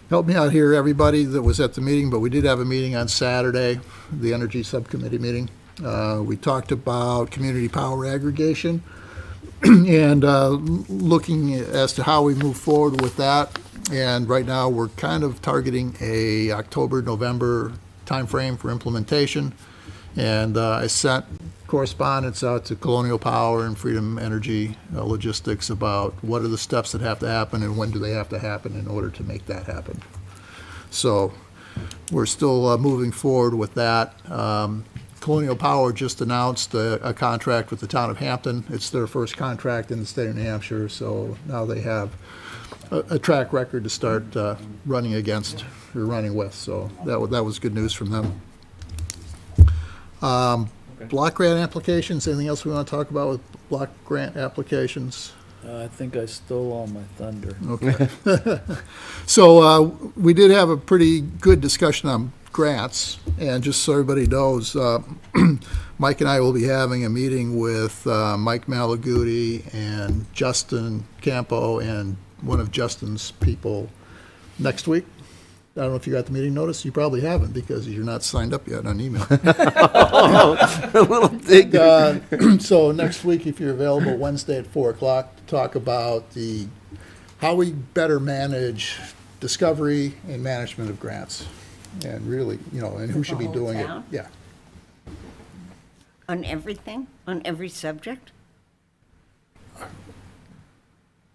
help me out here, everybody that was at the meeting, but we did have a meeting on Saturday, the Energy Subcommittee meeting. We talked about community power aggregation and looking as to how we move forward with that. And right now, we're kind of targeting a October, November timeframe for implementation. And I sent correspondence out to Colonial Power and Freedom Energy Logistics about what are the steps that have to happen and when do they have to happen in order to make that happen. So we're still moving forward with that. Colonial Power just announced a contract with the town of Hampton. It's their first contract in the state of New Hampshire, so now they have a track record to start running against or running with. So that was good news from them. Block grant applications, anything else we want to talk about with block grant applications? I think I stole all my thunder. Okay. So we did have a pretty good discussion on grants, and just so everybody knows, Mike and I will be having a meeting with Mike Malaguti and Justin Campo and one of Justin's people next week. I don't know if you got the meeting notice. You probably haven't because you're not signed up yet on email. So next week, if you're available, Wednesday at 4 o'clock, to talk about how we better manage discovery and management of grants. And really, and who should be For the whole doing it. town? Yeah. On everything? On every subject?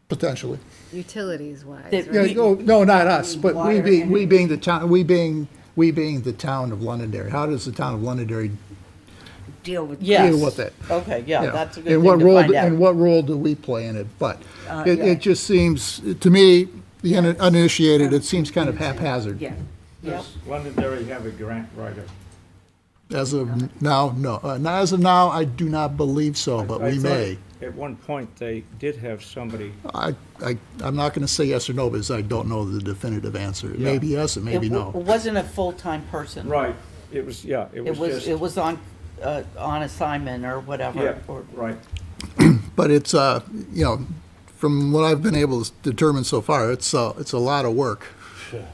Potentially. Utilities wise. Yeah, no, not us, but we Water being the town, we being the town of Londonderry. How does the town of Londonderry Deal with. Yes. deal with it? Okay, yeah, Yeah. that's a good And thing what to role? find out. And what role do we play in it? But Yeah. it just seems, to me, the uninitiated, it seems kind of haphazard. Yeah. Does Londonderry have a grant writer? As of now, no. Not as of now, I do not believe so, but I we thought may. At one point, they did have somebody. I'm not going to say yes or no because I don't know the definitive answer. It may Yeah. be yes, it may be It no. wasn't a full-time person. Right. It was, yeah, it was just. It was on assignment or whatever. Yeah, or- right. But it's, from what I've been able to determine so far, it's a lot of work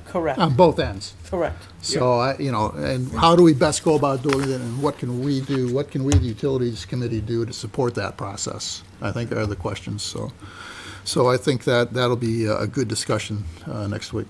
Correct, on both ends. correct. So, and how do we best go about doing it, and what can we do, what can we, the Utilities Committee, do to support that process? I think are the questions, so I think that'll be a good discussion next week.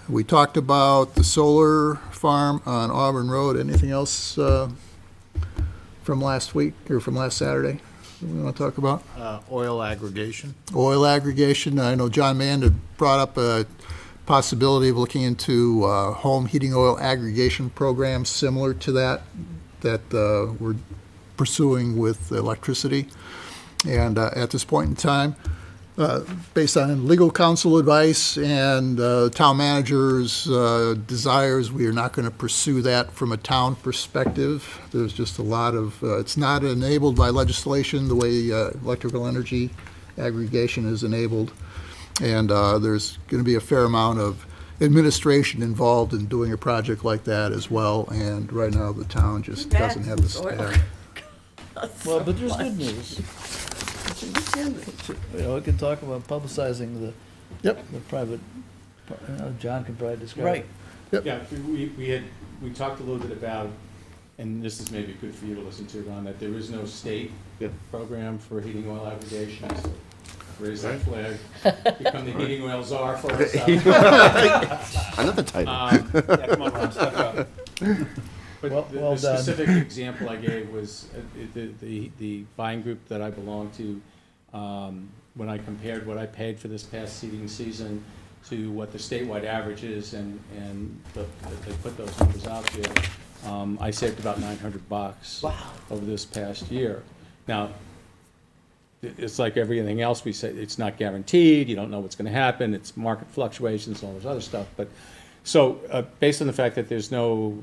We talked about the solar farm on Auburn Road. Anything else from last week, or from last Saturday, that we want to talk about? Oil aggregation. Oil aggregation, I know John Mann had brought up a possibility of looking into home heating oil aggregation programs similar to that we're pursuing with electricity. And at this point in time, based on legal counsel advice and town manager's desires, we are not going to pursue that from a town perspective. There's just a lot of, it's not enabled by legislation the way electrical energy aggregation is enabled. And there's going to be a fair amount of administration involved in doing a project like that as well. And right now, the town just doesn't have the staff. Well, but there's good news. We can talk about publicizing the private, John can probably describe Right. it. Yeah, we talked a little bit about, and this is maybe good for you to listen to, Ron, that there is no state program for heating oil aggregation, so raise that flag, become the heating oil czar for us. Another title. Yeah, come on, Ron, step up. But Well the done. specific example I gave was the buying group that I belong to. When I compared what I paid for this past seeding season to what the statewide average is, and they put those numbers out there, I saved about $900 over this past year. Now, it's like everything else we say, it's not guaranteed, you don't know what's going to happen, it's market fluctuations, all this other stuff. But so based on the fact that there's no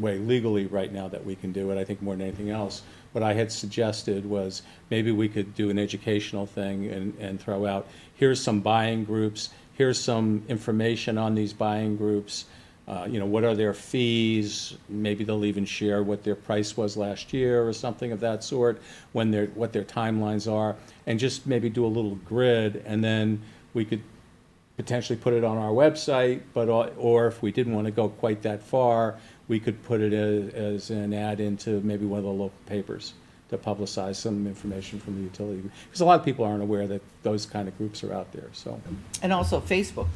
way legally right now that we can do it, I think more than anything else. What I had suggested was maybe we could do an educational thing and throw out, here's some buying groups, here's some information on these buying groups, what are their fees, maybe they'll even share what their price was last year or something of that sort, what their timelines are, and just maybe do a little grid, and then we could potentially put it on our website, or if we didn't want to go quite that far, we could put it as an ad into maybe one of the local papers to publicize some information from the utility. Because a lot of people aren't aware that those kind of groups are out there, so. And also Facebook.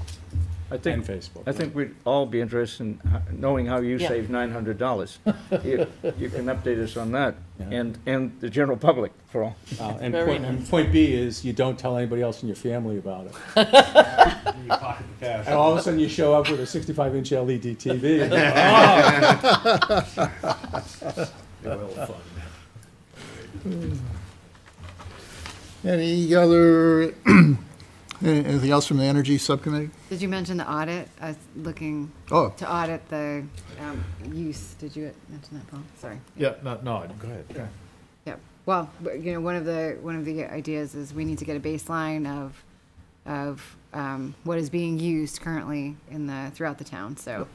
I think, And Facebook, I think we'd all be interested in knowing how you Yeah. saved $900. You can update us on that, Yeah. and the general public for all. And Very point B is you don't tell anybody else in your family about it. You pocket the cash. And all of a sudden you show up with a 65-inch LED TV. Any other, anything else from the Energy Subcommittee? Did you mention the audit? I was looking Oh, to audit the use. Did you mention that, Paul? Sorry. Yeah, no, go ahead. Yeah. Well, one of the ideas is we need to get a baseline of what is being used currently throughout the town. So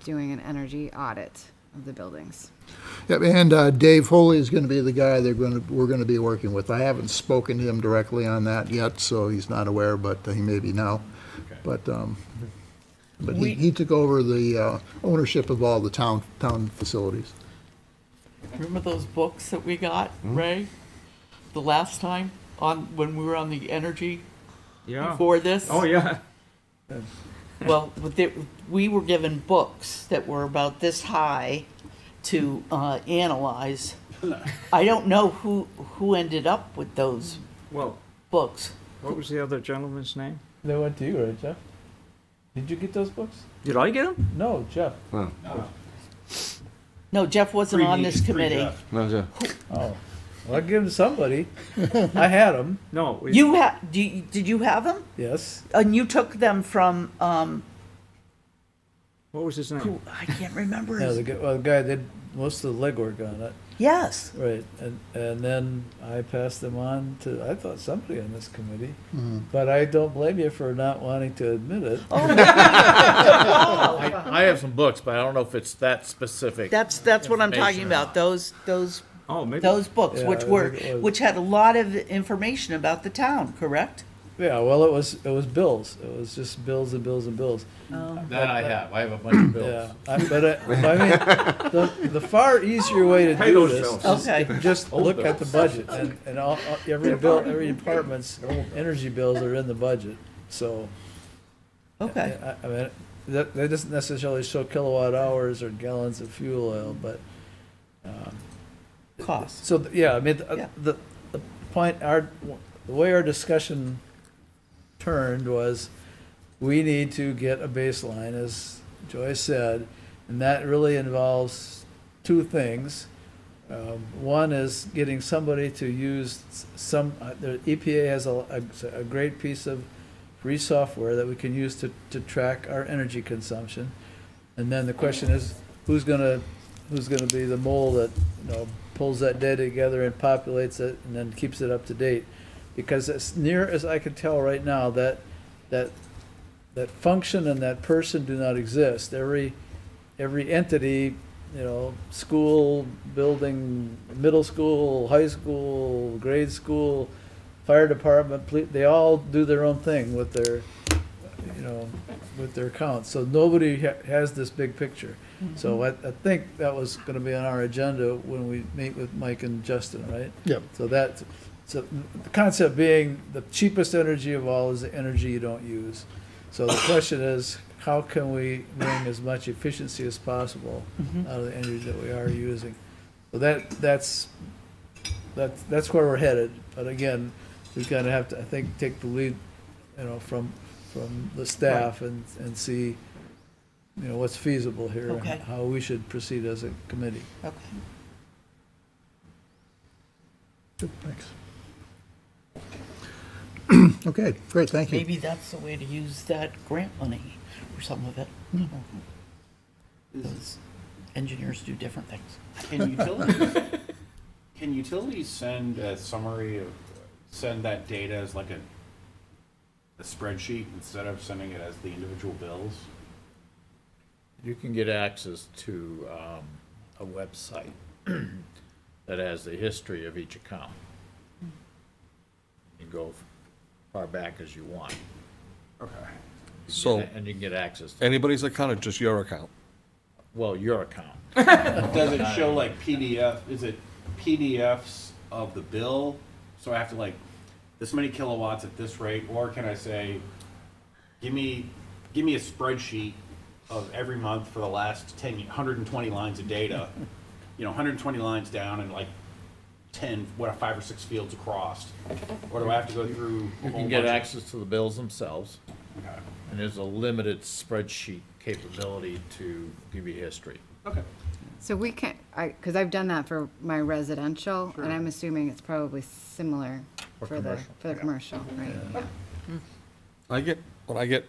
doing an energy audit of the buildings. yeah, and Dave Foley is going to be the guy we're going to be working with. I haven't spoken to him directly on that yet, so he's not aware, but he may be now. But he took over the ownership of all the town facilities. Remember those books that we got, Ray? The last time when we were on the energy Yeah. before this? Oh, yeah. Well, we were given books that were about this high to analyze. I don't know who ended up with those Well, books. what was the other gentleman's name? They went to you, right, Jeff? Did you get those books? Did I get him? No, Jeff. No, Jeff wasn't on this committee. Oh, well, I give them to somebody. I had them, No. Did you have them? yes. And you took them from, What was his name? I can't remember Yeah, his. the guy did most of the legwork on it, Yes. right, and then I passed them on to, I thought somebody on this committee, but I don't blame you for not wanting to admit it. I have some books, but I don't know if it's that specific. That's what I'm talking about. Those Oh, maybe. those books, Yeah, which I were think it was. which had a lot of information about the town. Correct? Yeah, well, it was bills, it was just bills and bills and bills. That I have a bunch of bills. Yeah, I mean, the far easier way to Pay do those this bills. is Okay. to just look at the budget, and every department's energy bills are in the budget, so. Okay. I mean, that doesn't necessarily show kilowatt hours or gallons of fuel oil, but, Cost. so, yeah, I mean, Yeah. the point, the way our discussion turned was, we need to get a baseline, as Joyce said, and that really involves two things. One is getting somebody to use the EPA has a great piece of free software that we can use to track our energy consumption. And then the question is, who's gonna be the mole that, pulls that data together and populates it and then keeps it up to date? Because as near as I can tell right now, that function and that person do not exist. Every entity, school, building, middle school, high school, grade school, fire department, they all do their own thing with their, with their accounts. So nobody has this big picture. So I think that was gonna be on our agenda when we meet with Mike and Justin, right? Yep. So the concept being the cheapest energy of all is the energy you don't use. So the question is, how can we bring as much efficiency as possible out of the energy that we are using? So that's where we're headed. But again, we kind of have to, I think, take the lead, from the staff and see, what's feasible here, and Okay. how we should proceed as a committee. Okay. Good, thanks. Okay, great, thank you. Maybe that's the way to use that grant money or some of it. Is engineers do different things. Can utilities send a summary of, send that data as like a spreadsheet instead of sending it as the individual bills? You can get access to a website that has the history of each account. You can go far back as you want. Okay. So And you can get access to, anybody's account or just your account? well, your account. Does it show like PDF, is it PDFs of the bill? So I have to like, this many kilowatts at this rate, or can I say, give me a spreadsheet of every month for the last 120 lines of data, 120 lines down and like 5 or 6 fields across? Or do I have to go through a You whole can get bunch of- access to the bills themselves, Okay. and there's a limited spreadsheet capability to give you history. Okay. So we can, because I've done that for my residential, Sure. and I'm assuming it's probably similar For for the, commercial. for the commercial, right? When I get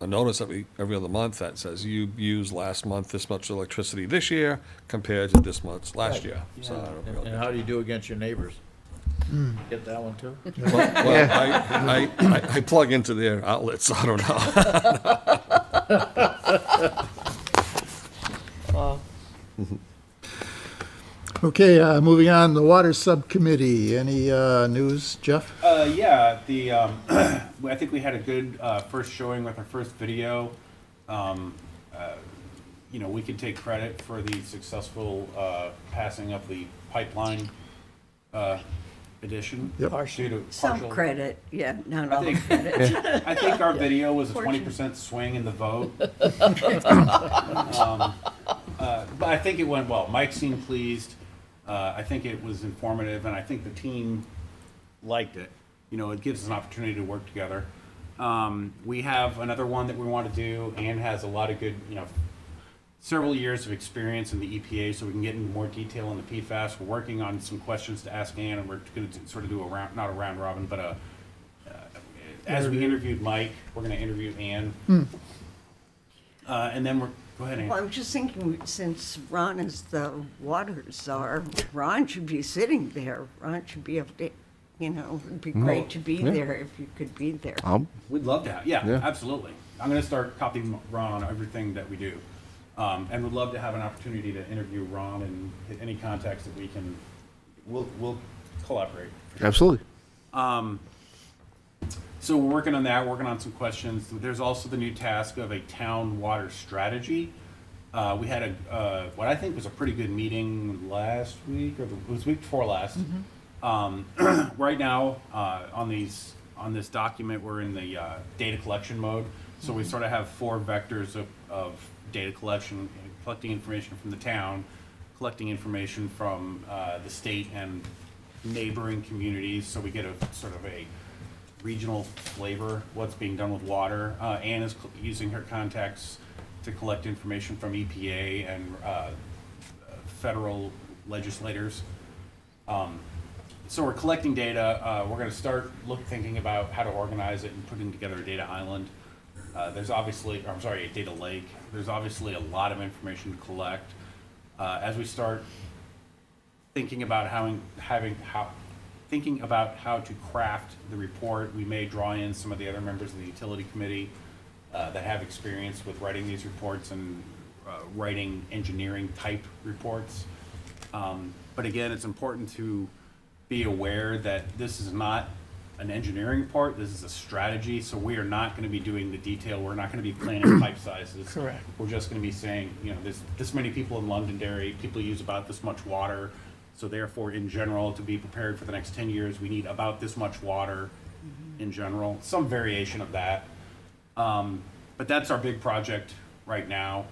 a notice every other month that says you used last month this much electricity this year compared to this much last year. So I don't really- And how do you do against your neighbors? Get that one too? Well, I plug into their outlets, so I don't know. Okay, moving on, the Water Subcommittee. Any news, Jeff? Yeah, I think we had a good first showing with our first video. We could take credit for the successful passing of the pipeline edition. Yep. Due to Some partial- credit, yeah, not I all think, credit. I think our video was a 20% swing in the vote. But I think it went well. Mike seemed pleased. I think it was informative, and I think the team liked it. It gives us an opportunity to work together. We have another one that we want to do. Ann has a lot of good, several years of experience in the EPA, so we can get into more detail on the PFAS. We're working on some questions to ask Ann, and we're going to sort of do not a round robin, but as we interviewed Mike, we're going to interview Ann. And then go ahead, Ann. Well, I'm just thinking, since Ron is the water czar, Ron should be sitting there. Ron should be able to, it'd be great to be yeah. there if you could be there. We'd love to have, yeah, Yeah. absolutely. I'm going to start copying Ron on everything that we do. And would love to have an opportunity to interview Ron and hit any contacts that we can, we'll collaborate. Absolutely. So we're working on that, working on some questions. There's also the new task of a town water strategy. We had what I think was a pretty good meeting last week, or it was week before last. Right now, on this document, we're in the data collection mode. So we sort of have 4 vectors of data collection, collecting information from the town, collecting information from the state and neighboring communities, so we get a sort of a regional flavor, what's being done with water. Ann is using her contacts to collect information from EPA and federal legislators. So we're collecting data. We're going to start thinking about how to organize it and putting together a data island. There's obviously, a data lake. There's obviously a lot of information to collect. As we start thinking about how to craft the report, we may draw in some of the other members of the utility committee that have experience with writing these reports and writing engineering type reports. But again, it's important to be aware that this is not an engineering report, this is a strategy, so we are not going to be doing the detail, we're not going to be planning pipe sizes. Correct. We're just going to be saying, there's this many people in Londonderry, people use about this much water, so therefore, in general, to be prepared for the next 10 years, we need about this much water in general, some variation of that. But that's our big project right now.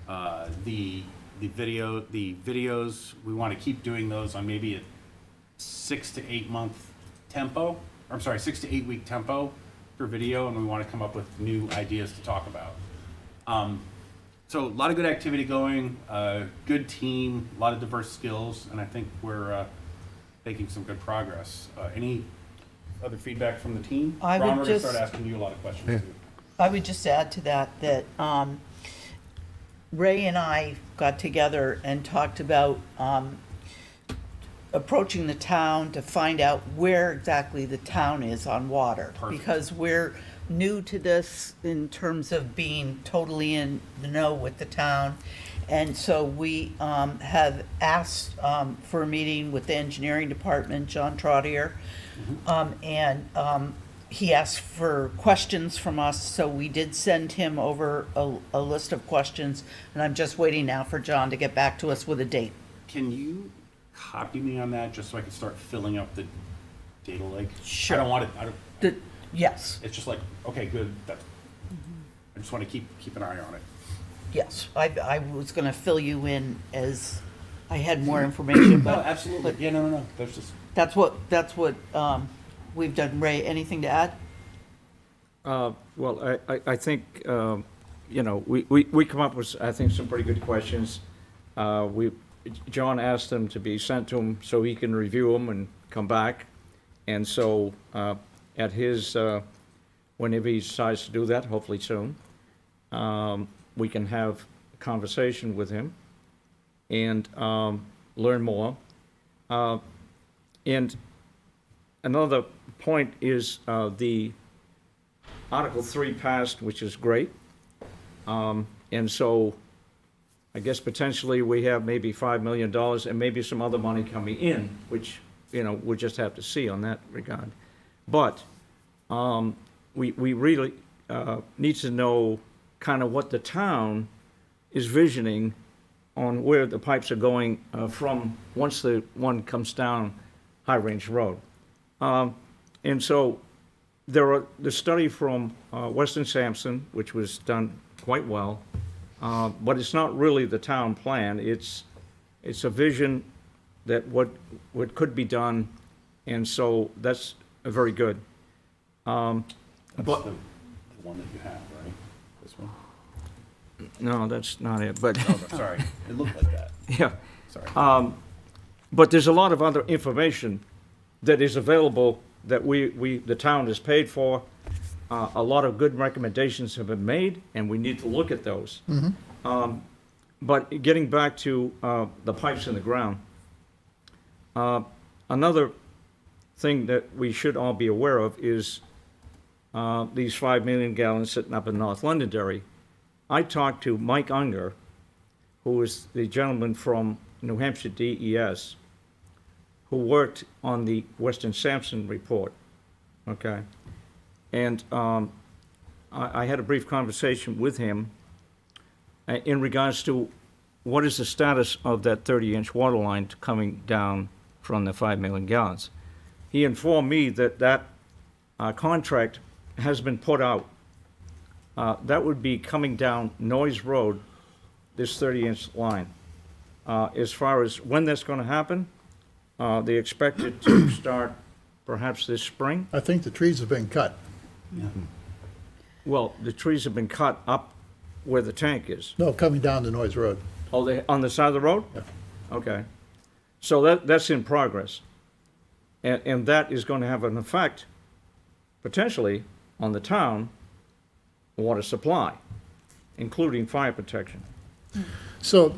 The videos, we want to keep doing those on maybe a 6 to 8 month tempo. 6 to 8 week tempo for video, and we want to come up with new ideas to talk about. So a lot of good activity going, good team, a lot of diverse skills, and I think we're making some good progress. Any other feedback from the team? I Ron, would we're going to just- start asking you a lot of questions too. I would just add to that Ray and I got together and talked about approaching the town to find out where exactly the town is on water. Perfect. Because we're new to this in terms of being totally in the know with the town. And so we have asked for a meeting with the engineering department, John Trottier. He asked for questions from us, so we did send him over a list of questions. And I'm just waiting now for John to get back to us with a date. Can you copy me on that just so I can start filling up the data lake? Sure. I don't want it, Yes, it's just like, okay, good, I just want to keep an eye on it. yes. I was gonna fill you in as I had more information, No, but absolutely, yeah, no, there's just, that's what we've done. Ray, anything to add? Well, I think, you know, we come up with, I think, some pretty good questions. John asked them to be sent to him so he can review them and come back. And so, at his, whenever he decides to do that, hopefully soon, we can have a conversation with him and learn more. And another point is the Article 3 passed, which is great. And so I guess potentially we have maybe $5 million and maybe some other money coming in, which, you know, we'll just have to see on that regard. But we really need to know kind of what the town is visioning on where the pipes are going from once the one comes down High Range Road. And so the study from Weston Sampson, which was done quite well, but it's not really the town plan. It's a vision that what could be done, and so that's very good. that's the one that you have, right? This one? No, that's not it, but, Oh, sorry, it looked like that, yeah. sorry. But there's a lot of other information that is available that the town has paid for. A lot of good recommendations have been made, and we need to look at those. But getting back to the pipes in the ground, another thing that we should all be aware of is these 5 million gallons sitting up in North Londonderry. I talked to Mike Unger, who is the gentleman from New Hampshire DES, who worked on the Weston Sampson report, okay? And I had a brief conversation with him in regards to what is the status of that 30-inch water line coming down from the 5 million gallons. He informed me that contract has been put out. That would be coming down Noyes Road, this 30-inch line. As far as when that's going to happen, they expect it to start perhaps this spring. I think the trees have been cut. Well, the trees have been cut up where the tank is. No, coming down the Noyes Road. Oh, they, on the side of the road? Yeah. Okay. So that's in progress. And that is going to have an effect, potentially, on the town water supply, including fire protection. So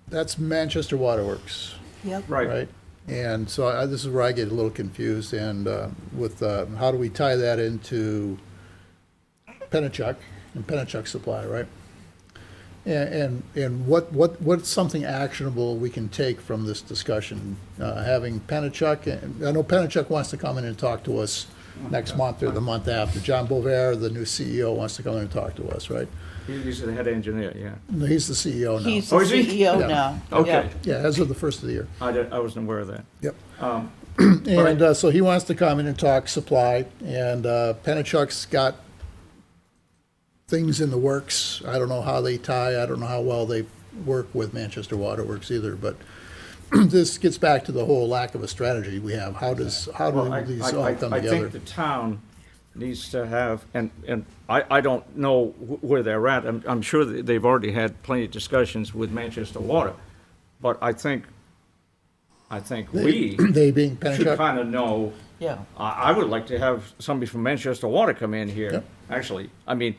that's Manchester Waterworks, Yep. right? And so this is where I get a little confused, and with how do we tie that into Pennachuck and Pennachuck Supply, right? And what's something actionable we can take from this discussion? Having Pennachuck, and I know Pennachuck wants to come in and talk to us next month or the month after. John Bovair, the new CEO, wants to come in and talk to us, right? He's the head engineer, yeah. No, he's the CEO now. He's the is he? CEO Yeah. now. Okay. Yeah, as of the first of the year. I wasn't aware of that. Yep. Um, And so he wants to come in and talk supply, and Pennachuck's got things in the works. I don't know how they tie, I don't know how well they work with Manchester Waterworks either, but this gets back to the whole lack of a strategy we have. How do these all come I together? think the town needs to have, and I don't know where they're at. I'm sure that they've already had plenty of discussions with Manchester Water, but I think we They being should Pennachuck? kind of know. Yeah. I would like to have somebody from Manchester Water come in here, Yep. actually. I mean,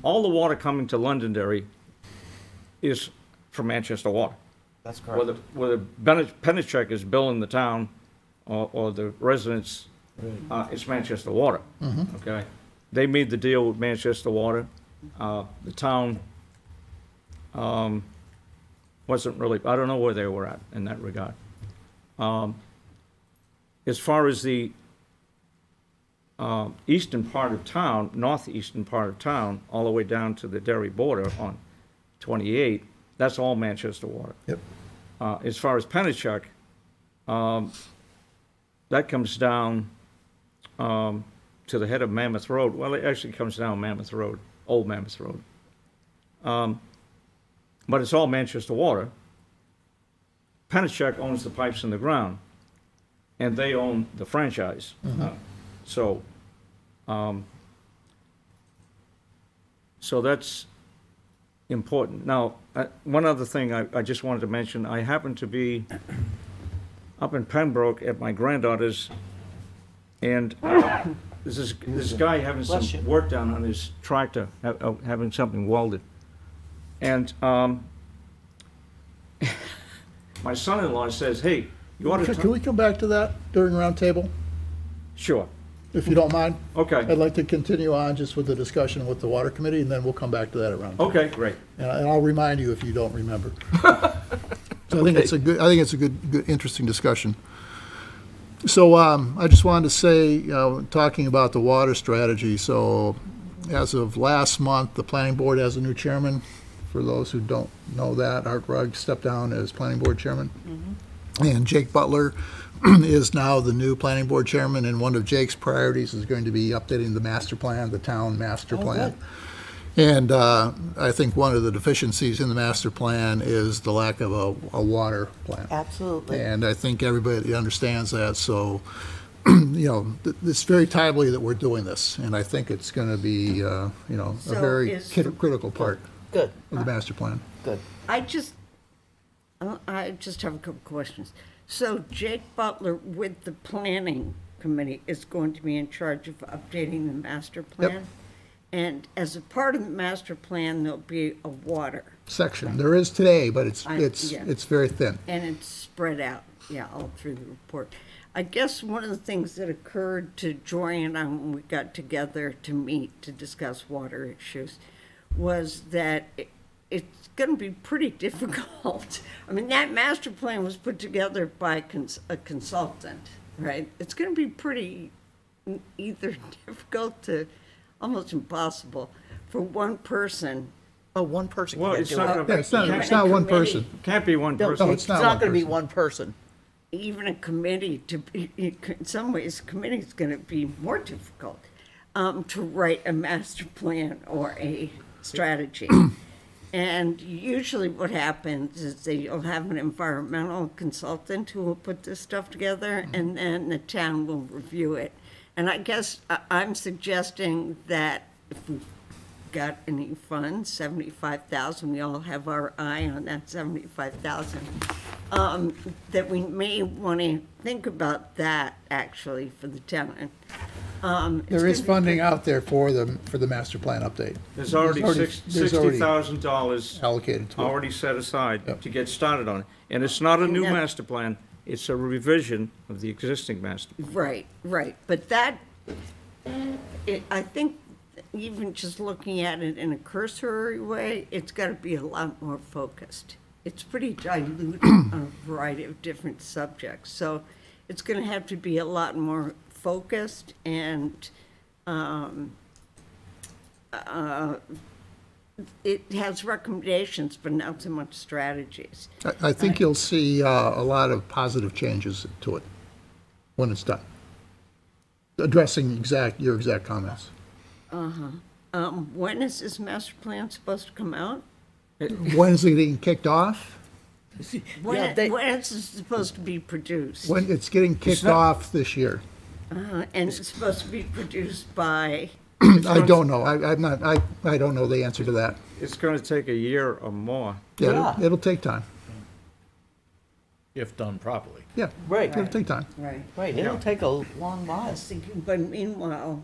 all the water coming to Londonderry is from Manchester Water. That's correct. Whether Pennachuck is billing the town or the residents, it's Manchester Water, okay? They made the deal with Manchester Water. The town wasn't really, I don't know where they were at in that regard. As far as the eastern part of town, northeastern part of town, all the way down to the Derry border on 28, that's all Manchester Water. Yep. As far as Pennachuck, that comes down to the head of Mammoth Road. Well, it actually comes down Mammoth Road, Old Mammoth Road. But it's all Manchester Water. Pennachuck owns the pipes in the ground, and they own the franchise. So that's important. Now, one other thing I just wanted to mention, I happened to be up in Pembroke at my granddaughter's, and there's this guy having some work done on his tractor, having something welded. And my son-in-law says, hey, you ought to... Can we come back to that during roundtable, Sure. if you don't mind? Okay. I'd like to continue on just with the discussion with the water committee, and then we'll come back to that at roundtable. Okay, great. And I'll remind you if you don't remember. So I think it's a good, interesting discussion. So I just wanted to say, talking about the water strategy, so as of last month, the planning board has a new chairman. For those who don't know that, Art Rugg stepped down as planning board chairman. And Jake Butler is now the new planning board chairman, and one of Jake's priorities is going to be updating the master plan, the town master plan. And I think one of the deficiencies in the master plan is the lack of a water plan. Absolutely. And I think everybody understands that, so, it's very timely that we're doing this, and I think it's gonna be, a So very is- critical part Good, of the master plan. good. I just have a couple questions. So Jake Butler with the planning committee is going to be in charge of updating the master plan? And as a part of the master plan, there'll be a water, Section, there is today, but it's yeah. very thin. and it's spread out, all through the report. I guess one of the things that occurred to Joy and I when we got together to meet to discuss water issues was that it's going to be pretty difficult. I mean, that master plan was put together by a consultant, right? It's going to be pretty either difficult to almost impossible for one person. Oh, one person Well, can't it's do not it. gonna, It's not one person. can't be one No, person. No, it's it's not not one gonna be person. one person. Even a committee to be, in some ways, a committee is going to be more difficult to write a master plan or a strategy. And usually what happens is you'll have an environmental consultant who will put this stuff together, and then the town will review it. And I guess I'm suggesting that if we've got any funds, 75,000, we all have our eye on that 75,000, that we may want to think about that actually for the town. There is funding out there for the master plan update. There's already there's already $60,000 allocated to it. already set aside Yep. to get started on it. And it's not a new Yeah. master plan, it's a revision of the existing master. Right, but that, I think even just looking at it in a cursory way, it's got to be a lot more focused. It's pretty diluted on a variety of different subjects, so it's going to have to be a lot more focused and it has recommendations, but not so much strategies. I think you'll see a lot of positive changes to it when it's done, addressing your exact comments. When is this master plan supposed to come out? When is it getting kicked off? When, Yeah, they- when is it supposed to be produced? When it's getting kicked off this year. And it's supposed to be produced by, I don't know. I don't know the answer to that. It's gonna take a year or more. Yeah, Yeah. it'll take time. If done properly. Yeah, Right. it'll take time. right. Right, it'll take a long while. But meanwhile,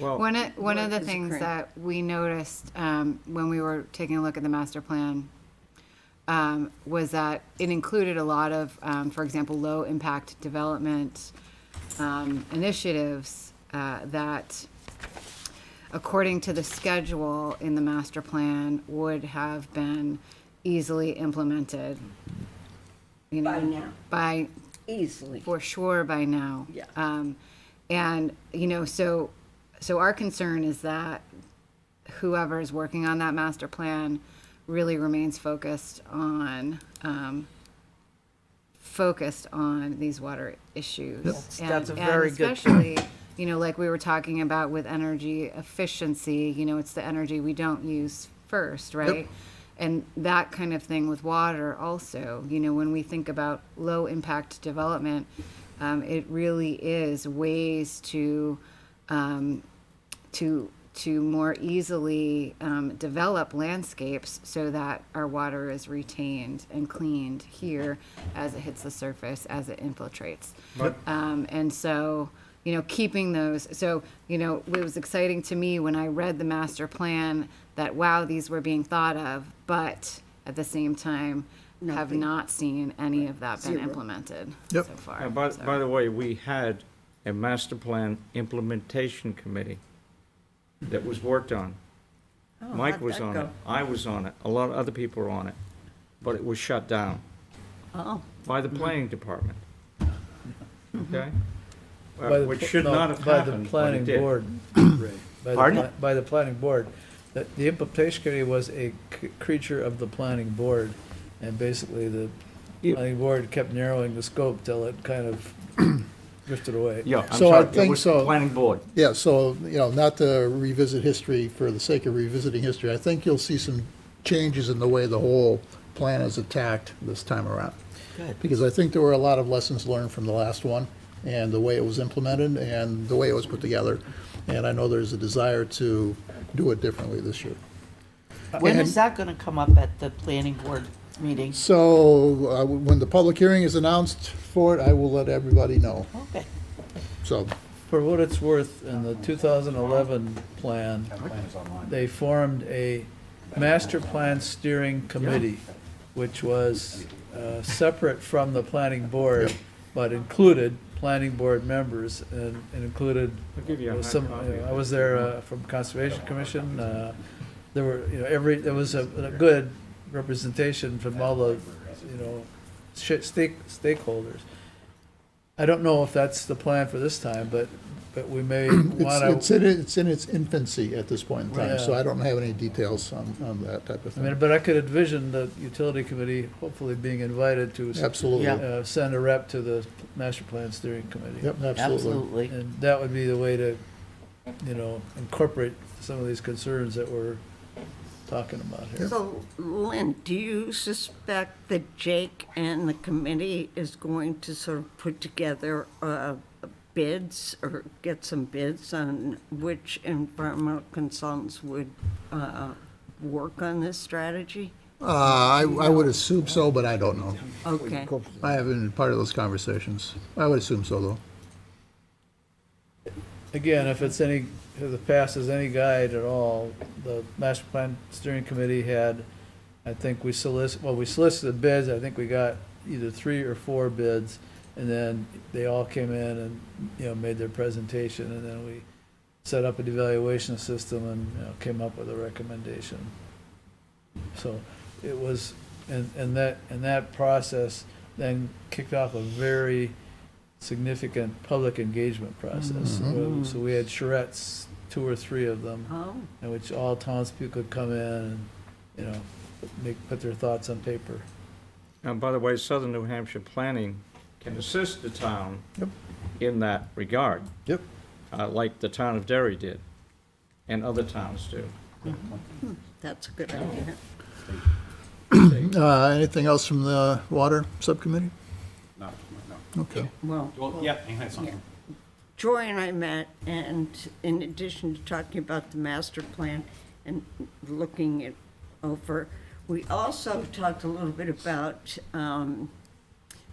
Well, One of the Work is things great. that we noticed when we were taking a look at the master plan was that it included a lot of, for example, low impact development initiatives that, according to the schedule in the master plan, would have been easily implemented. You know, By now. by Easily. for sure by now. Yeah. And, you know, so our concern is that whoever is working on that master plan really remains focused on these water issues. That's a And very good especially, you know, like we were talking about with energy efficiency, you know, it's the energy we don't use first, right? And that kind of thing with water also, you know, when we think about low impact development, it really is ways to more easily develop landscapes so that our water is retained and cleaned here as it hits the surface, as it infiltrates. And so, you know, keeping those, so, you know, it was exciting to me when I read the master plan that, wow, these were being thought of, but at the same time, have Nothing. not seen any of that been Zero. implemented Yep. so far. by So- the way, we had a master plan implementation committee that was worked on. Oh, Mike how'd was that on go? it, I was on it, a lot of other people were on it, but it was shut down Oh, by the planning department. Okay? By the Which pl- should no, not have by the happened, but it planning did. board, Ray. By the Pardon? By the planning board. The implementation committee was a creature of the planning board, and basically the You- planning board kept narrowing the scope till it kind of drifted away. Yeah, I'm So I sorry, it think was so. the planning board. Yeah, so, you know, not to revisit history for the sake of revisiting history, I think you'll see some changes in the way the whole plan is attacked this time around. Good. Because I think there were a lot of lessons learned from the last one, and the way it was implemented, and the way it was put together. And I know there's a desire to do it differently this year. When And- is that gonna come up at the planning board meeting? So, when the public hearing is announced for it, I will let everybody know. Okay. So, For what it's worth, in the 2011 plan, That plan is online. they formed a master plan steering committee, which was separate from the planning board, but included planning board members, and included I'll give you a hard some, copy. I was there from Conservation Commission, there were, you know, there was a good representation from all the, you know, stakeholders. I don't know if that's the plan for this time, but we may want to. it's in its infancy at this point in time, so Yeah. I don't have any details on that type of I mean, thing. but I could envision the utility committee hopefully being invited to Absolutely. Yeah. send a rep to the master plan steering committee. Yep, absolutely. Absolutely. And that would be the way to, you know, incorporate some of these concerns that we're talking about here. so Lynn, do you suspect that Jake and the committee is going to sort of put together bids or get some bids on which environmental consultants would work on this strategy? I would assume so, but I don't know. Okay. I haven't been part of those conversations. I would assume so, though. Again, if it passes any guide at all, the master plan steering committee had, I think we solicited bids, I think we got either 3 or 4 bids, and then they all came in and, you know, made their presentation, and then we set up an evaluation system and, you know, came up with a recommendation. So it was, and that process then kicked off a very significant public engagement process. So we had charrettes, 2 or 3 of them, Oh, in which all townspeople could come in and, you know, put their thoughts on paper. And by the way, Southern New Hampshire Planning can assist the town in that regard. Yep. Like the town of Derry did, and other towns do. that's a good idea. Anything else from the water subcommittee? No. Okay. Well, Well, yep, hang on, something. Joy and I met, and in addition to talking about the master plan and looking it over, we also talked a little bit about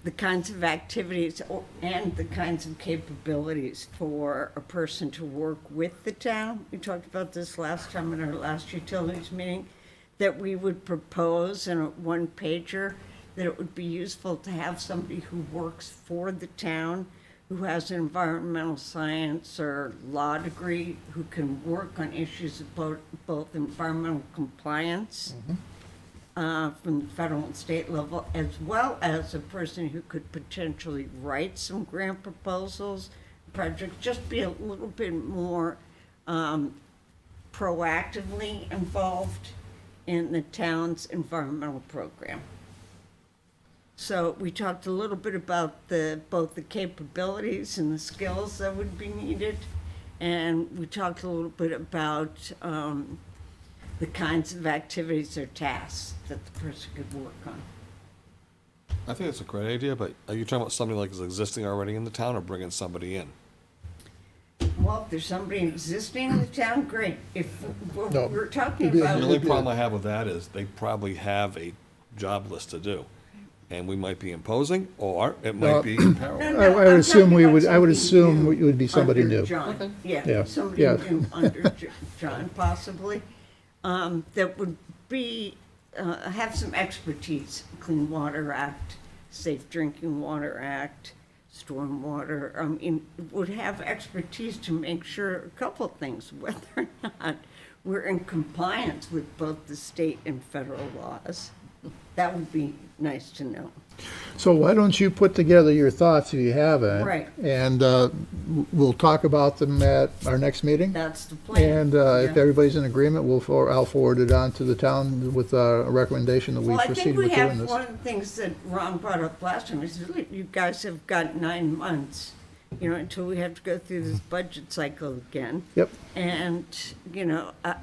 the kinds of activities and the kinds of capabilities for a person to work with the town. We talked about this last time in our last utilities meeting, that we would propose in a one-pager that it would be useful to have somebody who works for the town, who has an environmental science or law degree, who can work on issues about both environmental compliance from the federal and state level, as well as a person who could potentially write some grant proposals, projects, just be a little bit more proactively involved in the town's environmental program. So we talked a little bit about both the capabilities and the skills that would be needed, and we talked a little bit about the kinds of activities or tasks that the person could work on. I think it's a great idea, but are you talking about somebody like is existing already in the town or bringing somebody in? Well, if there's somebody existing in the town, great. If No. we're talking It'd be- about. The only problem I have with that is they probably have a job list to do. And we might be imposing, or it No. might be in parallel. No, I would I'm assume talking we about would, I would somebody assume new it would be somebody under new. John. Yeah, Yeah, somebody yeah. new under John, possibly, that would be, have some expertise, Clean Water Act, Safe Drinking Water Act, Stormwater, would have expertise to make sure a couple of things, whether or not we're in compliance with both the state and federal laws. That would be nice to know. So why don't you put together your thoughts if you haven't? Right. And we'll talk about them at our next meeting. That's the plan. And if Yeah. everybody's in agreement, I'll forward it on to the town with a recommendation that we Well, I proceed think we with doing have, this. one of the things that Ron brought up last time is, look, you guys have got 9 months, until we have to go through this budget cycle again. Yep. And,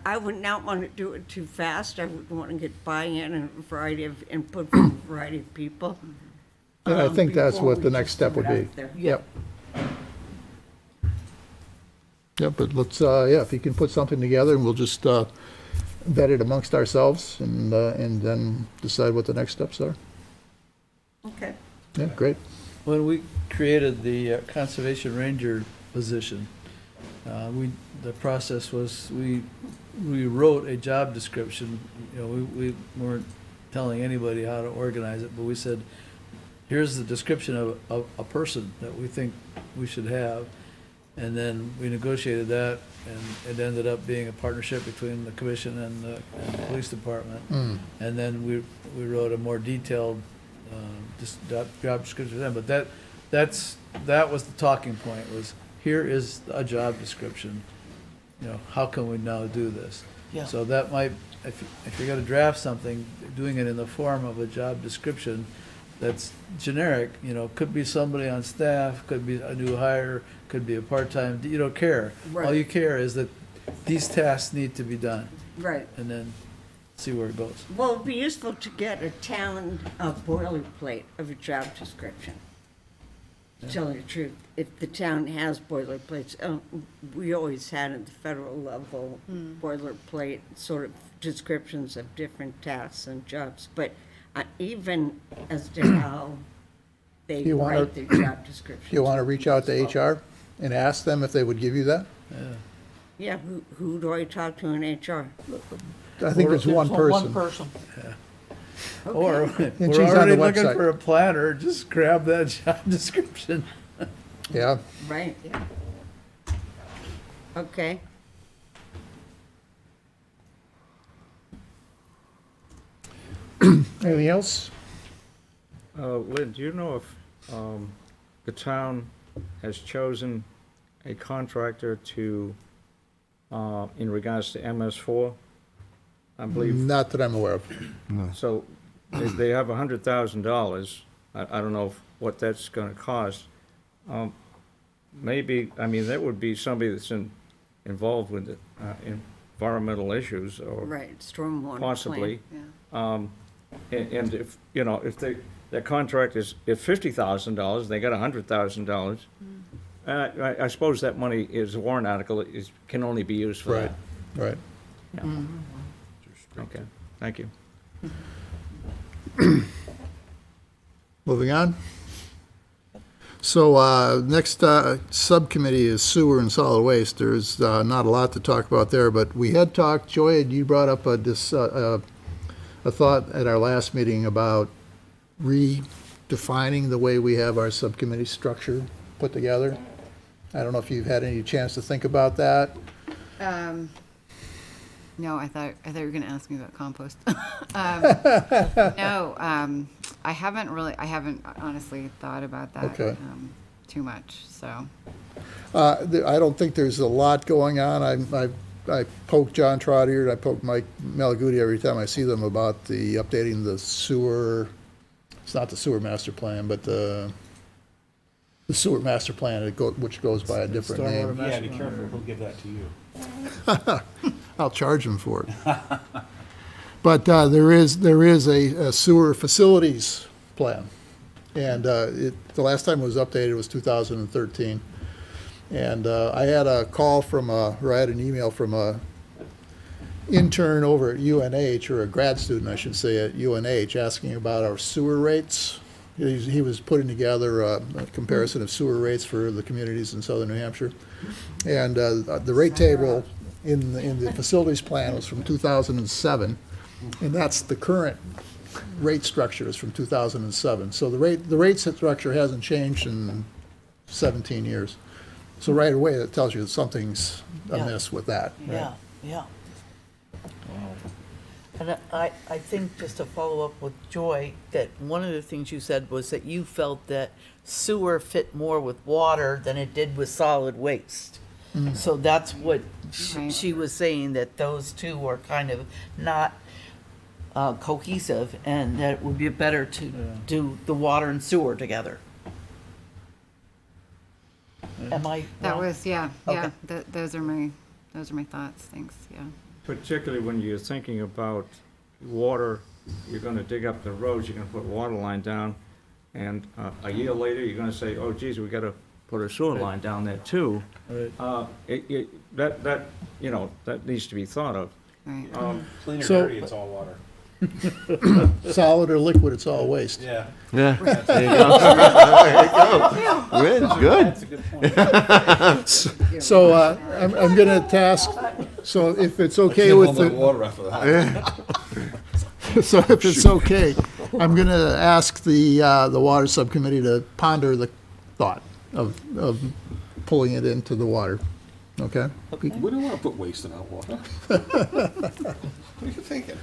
I would not want to do it too fast. I would want to get buy-in and a variety of input from a variety of people. And I think that's before what we the next just step put would it be. out there. Yep. Yep, but let's, if you can put something together, and we'll just vet it amongst ourselves and then decide what the next steps are. Okay. Yeah, great. When we created the conservation ranger position, the process was, we wrote a job description. We weren't telling anybody how to organize it, but we said, here's the description of a person that we think we should have. And then we negotiated that, and it ended up being a partnership between the commission and the police department. And then we wrote a more detailed job description for them. But that was the talking point, was here is a job description. How can we now do this? Yeah. So that might, if you're gonna draft something, doing it in the form of a job description that's generic, could be somebody on staff, could be a new hire, could be a part-time, you don't care. All Right. you care is that these tasks need to be done, Right. and then see where it goes. Well, it'd be useful to get a town boilerplate of a job description. To tell you the truth, if the town has boilerplates, we always had at the federal level boilerplate sort of descriptions of different tasks and jobs, but even as to how they You wanna- write their job descriptions. You want to reach out to HR and ask them if they would give you that? Yeah, who do I talk to in HR? I think there's one person. One person. Or, And we're she's on already the looking website. for a planner, just grab that job description. Yeah. Right, yeah. Okay. Anything else? Lynn, do you know if the town has chosen a contractor to, in regards to MS4? I believe, Not that I'm aware of. so they have $100,000. I don't know what that's gonna cost. Maybe, that would be somebody that's involved with the environmental issues or Right, stormwater plan. possibly. Yeah. And if, if their contract is $50,000, they got $100,000. I suppose that money is a warrant article, can only be used for Right, that. right. Yeah. Okay, thank you. Moving on. So, next subcommittee is sewer and solid waste. There's not a lot to talk about there, but we had talked, Joy, you brought up a thought at our last meeting about redefining the way we have our subcommittee structure put together. I don't know if you've had any chance to think about that. No, I thought you were gonna ask me about compost. No, I haven't honestly thought about that Okay. too much, so. I don't think there's a lot going on. I poke John Trotter and I poke Mike Malaguti every time I see them about the updating the sewer. It's not the sewer master plan, but the sewer master plan, which goes by a different name. Yeah, be careful, he'll give that to you. I'll charge him for it. But there is a sewer facilities plan. And the last time it was updated was 2013. And I had a call or I had an email from a intern over at UNH, or a grad student, I should say, at UNH, asking about our sewer rates. He was putting together a comparison of sewer rates for the communities in southern New Hampshire. And the rate table in the facilities plan was from 2007, and that's the current rate structure is from 2007. So the rate structure hasn't changed in 17 years. So right away, that tells you that something's amiss with that. Right? Yeah. And I think, just to follow up with Joy, that one of the things you said was that you felt that sewer fit more with water than it did with solid waste. So that's what she was saying, that those two were kind of not cohesive, and that it would be better to do the water and sewer together. Am I That wrong? was, yeah, Okay. those are my thoughts, thanks, yeah. Particularly when you're thinking about water, you're gonna dig up the roads, you're gonna put water line down, and a year later, you're gonna say, oh geez, we gotta put a sewer line down there too. Right. That needs to be thought of. Right. Clean or So- dirty, it's all water. Solid or liquid, it's all waste. Yeah. Yeah, there you go. There you go. Good. That's a good point. So I'm going to task, so if it's okay Can't with hold that the, water after that. so if it's okay, I'm going to ask the water subcommittee to ponder the thought of pulling it into the water. Okay? We don't want to put waste in our water. What are you thinking?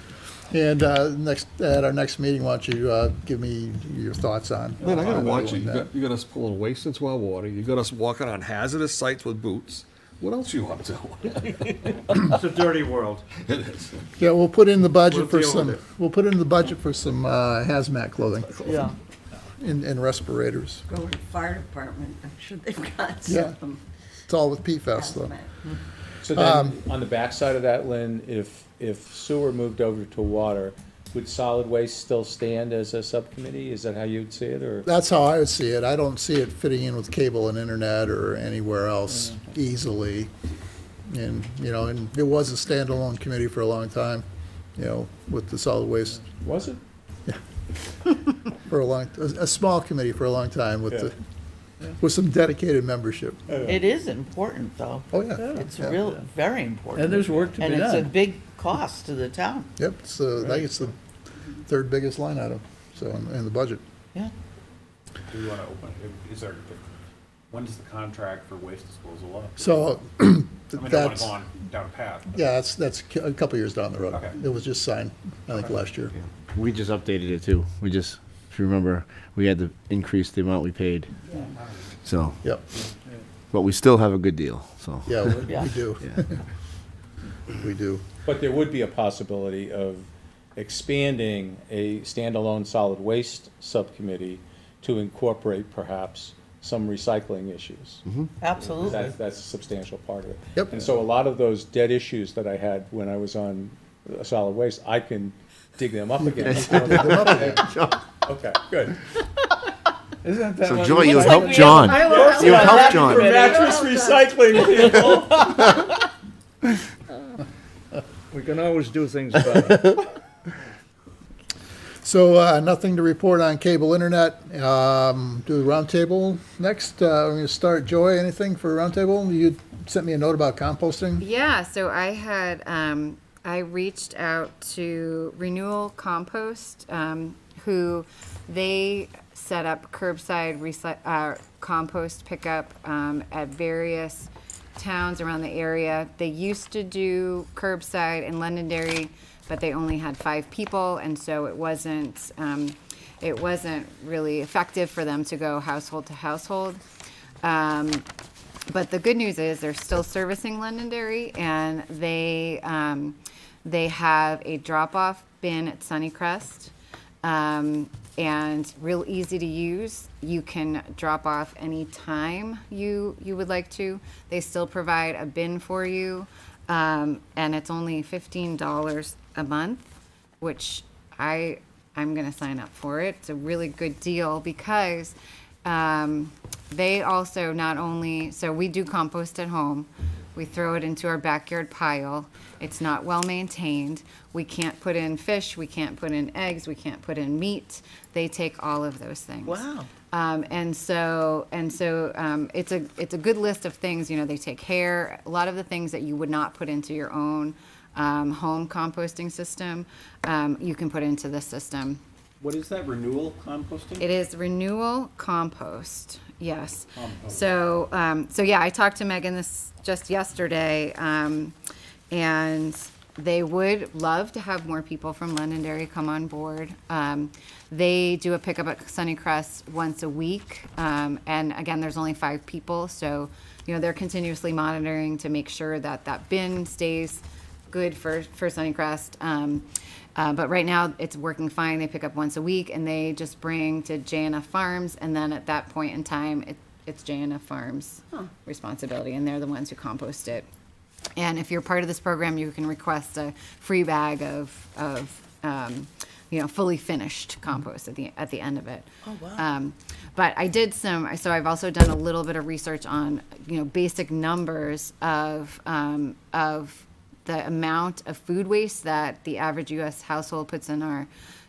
And at our next meeting, why don't you give me your thoughts on? Man, I gotta watch it. that. You got us pulling waste into our water. You got us walking on hazardous sites with boots. What else you want to do? It's a dirty world. It is. Yeah, we'll put in the budget We'll for deal some, with it. we'll put in the budget for some hazmat clothing Yeah. and respirators. Go to the fire department, I'm sure they've got Yeah. something. It's all with PFAS though. So then, on the backside of that, Lynn, if sewer moved over to water, would solid waste still stand as a subcommittee? Is that how you'd see it, or? That's how I would see it. I don't see it fitting in with cable and internet or anywhere else easily. And, and it was a standalone committee for a long time, with the solid waste, Was it? for a small committee for a long time with some dedicated membership. It is important, though. Oh, yeah. It's Yeah. very important. And there's work to be And it's a done. big cost to the town. Yep, I think it's the third biggest line item, so, in the budget. Yeah. Do we want to open, when does the contract for waste disposal up? So, I mean, I don't want that's, to go on down a path. but- yeah, that's a couple years down the road. Okay. It was just signed, I think, last year. We just updated it too. If you remember, we had to increase the amount we paid. So, Yep, but we still have a good deal, so. yeah, we Yeah. do. Yeah. We do. But there would be a possibility of expanding a standalone solid waste subcommittee to incorporate perhaps some recycling issues. Absolutely. That's a substantial part of it. Yep. And so a lot of those dead issues that I had when I was on solid waste, I can dig them up again. Okay, good. Isn't that So what Joy, we you like? helped John. You helped John. Mattress recycling people. We can always do things better. So, nothing to report on cable internet. Do the roundtable next. We're going to start. Joy, anything for roundtable? You sent me a note about composting. Yeah, so I had, I reached out to Renewal Compost, who they set up curbside compost pickup at various towns around the area. They used to do curbside in Londonderry, but they only had 5 people, and so it wasn't really effective for them to go household to household. But the good news is they're still servicing Londonderry, and they have a drop-off bin at Sunnycrest, and real easy to use. You can drop off any time you would like to. They still provide a bin for you, and it's only $15 a month, which I'm going to sign up for it. It's a really good deal because they also not only, so we do compost at home. We throw it into our backyard pile. It's not well maintained. We can't put in fish. We can't put in eggs. We can't put in meat. They take all of those things. Wow. And so it's a good list of things. You know, they take hair, a lot of the things that you would not put into your own home composting system, you can put into this system. What is that, renewal composting? It is Renewal Compost, yes. So yeah, I talked to Megan this just yesterday, and they would love to have more people from Londonderry come on board. They do a pickup at Sunnycrest once a week, and again, there's only 5 people, so you know they're continuously monitoring to make sure that that bin stays good for Sunnycrest. But right now it's working fine. They pick up once a week and they just bring to JNF Farms, and then at that point in time it's JNF Farms responsibility, and they're the ones who compost it. And if you're part of this program, you can request a free bag of fully finished compost at the end of it. Oh, wow. But I did so I've also done a little bit of research on basic numbers of the amount of food waste that the average U.S. household puts in our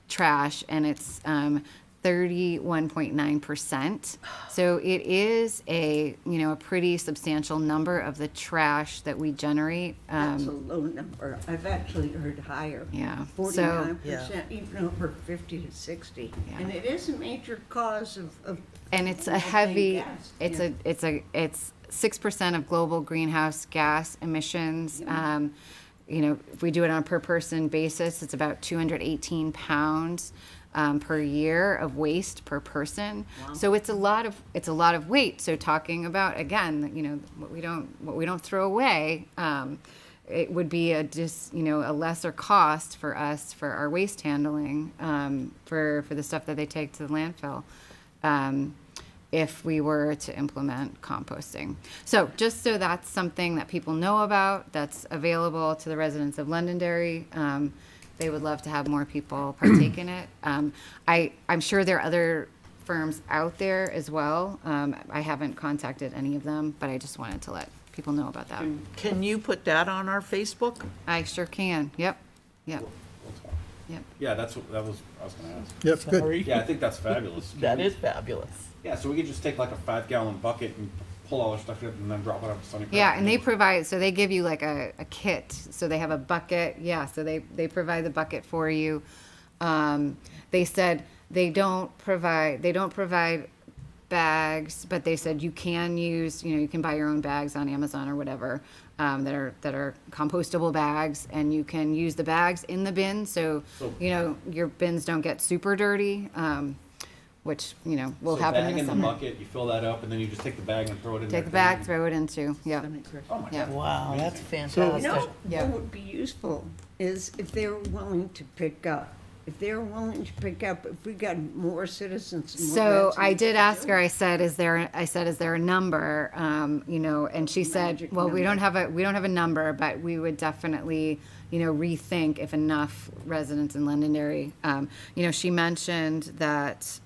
trash, and it's 31.9%. So it is a pretty substantial number of the trash that we generate. That's a low number. I've actually heard higher. Yeah. 49%, even over 50 to 60. Yeah. And it is a major cause of And it's a methane heavy. gas. It's 6% of global greenhouse gas emissions. If we do it on a per person basis, it's about 218 pounds per year of waste per person. Wow. So it's a lot of weight. So talking about again, what we don't throw away, it would be a lesser cost for us for our waste handling, for the stuff that they take to the landfill. If we were to implement composting. So just so that's something that people know about, that's available to the residents of Londonderry. They would love to have more people partake in it. I'm sure there are other firms out there as well. I haven't contacted any of them, but I just wanted to let people know about that. Can you put that on our Facebook? I sure can. Yep. Yeah, that was I was gonna ask. Yep, good. Sorry. Yeah, I think that's fabulous. That is fabulous. Yeah, so we could just take like a 5-gallon bucket and pull all our stuff in and then drop it off at Sunnycrest. Yeah, and they provide, so they give you like a kit. So they have a bucket. Yeah, so they provide the bucket for you. They said they don't provide bags, but they said you can use, you can buy your own bags on Amazon or whatever, that are compostable bags, and you can use the bags in the bin. So your bins don't get super dirty. Which will happen bag in the in the summer. bucket, you fill that up, and then you just take the bag and throw it in there. Take the bag, throw it into, yeah. Oh my Yeah. God. Wow, that's You fantastic. know, Yeah. what would be useful is if they're willing to pick up. If they're willing to pick up, if we got more citizens. More So I residents did to ask do her. it. I said, "Is there a number?" And she said, Magic "Well, we don't number. have a number, but we would definitely, rethink if enough residents in Londonderry." She mentioned that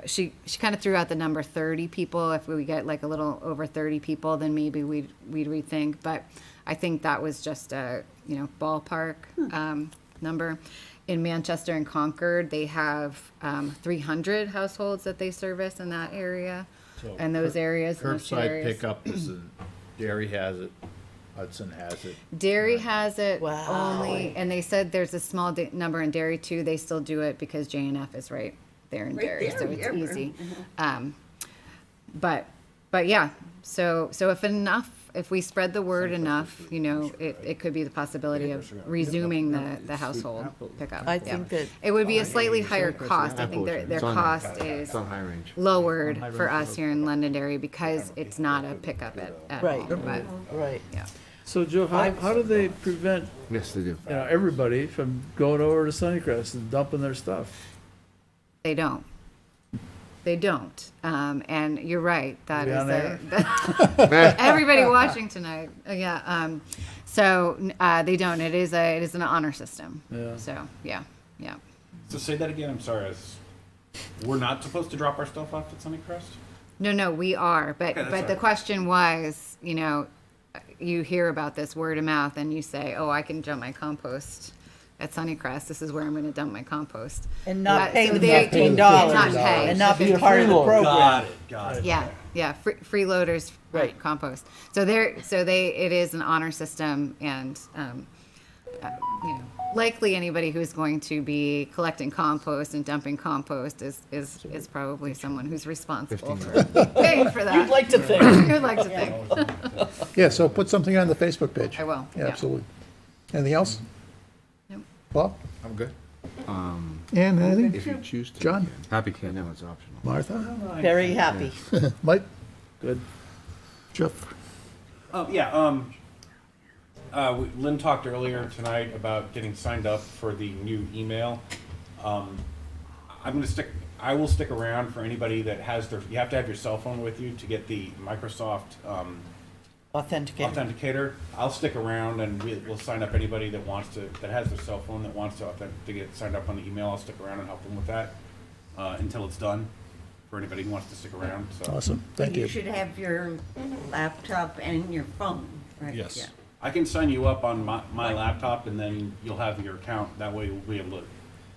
she kind of threw out the number 30 people. If we get like a little over 30 people, then maybe we'd rethink. But I think that was just a ballpark number. in Manchester and Concord, they have 300 households that they service in that area, and those areas. and those two Curbside areas. pickup is, Dairy has it, Hudson has it. Dairy has it Wow. only, and they said there's a small number in Dairy too. They still do it because J&F is right there in Dairy, so it's easy. But yeah, so if we spread the word enough, it could be the possibility of resuming the household pickup. I Yeah. think that It would be a slightly higher cost. I think their cost is It's on High Range. lowered for us here in Londonderry because it's not a pickup at Right. home. But right. yeah. So Joe, how do they prevent, Yes, they do. everybody from going over to Sunnycrest and dumping their stuff? They don't. They don't. And you're right. That We is on air? everybody watching tonight. Yeah. So they don't. It is an honor system. Yeah. So yeah. So say that again, I'm sorry. We're not supposed to drop our stuff off at Sunnycrest? No, we are. But Okay, that's but all the right. question was, you hear about this word of mouth and you say, oh, I can dump my compost at Sunnycrest. This is where I'm going to dump my compost. And not But- pay so the they- $15. Not pay. And not be part of the program. Got it. Yeah, freeloaders Right. compost. So it is an honor system, and likely anybody who's going to be collecting compost and dumping compost is probably someone who's responsible for paying for that. You'd like to think. You'd like to think. Yeah, so put something on the Facebook page. I will. Yeah, absolutely. Anything else? Nope. Bob? I'm good. Ann, anything? If you choose to. John? Happy I camp. know it's optional. Martha? Very happy. Mike? Good. Jeff? Lynn talked earlier tonight about getting signed up for the new email. I will stick around for anybody that has you have to have your cell phone with you to get the Microsoft Authenticator. Authenticator. I'll stick around and we'll sign up anybody that has their cell phone that wants to get signed up on the email. I'll stick around and help them with that until it's done. For anybody who wants to stick around. So Awesome, thank you. You should have your laptop and your phone, right? Yes. Yeah. I can sign you up on my laptop, and then you'll have your account. That way, we'll be able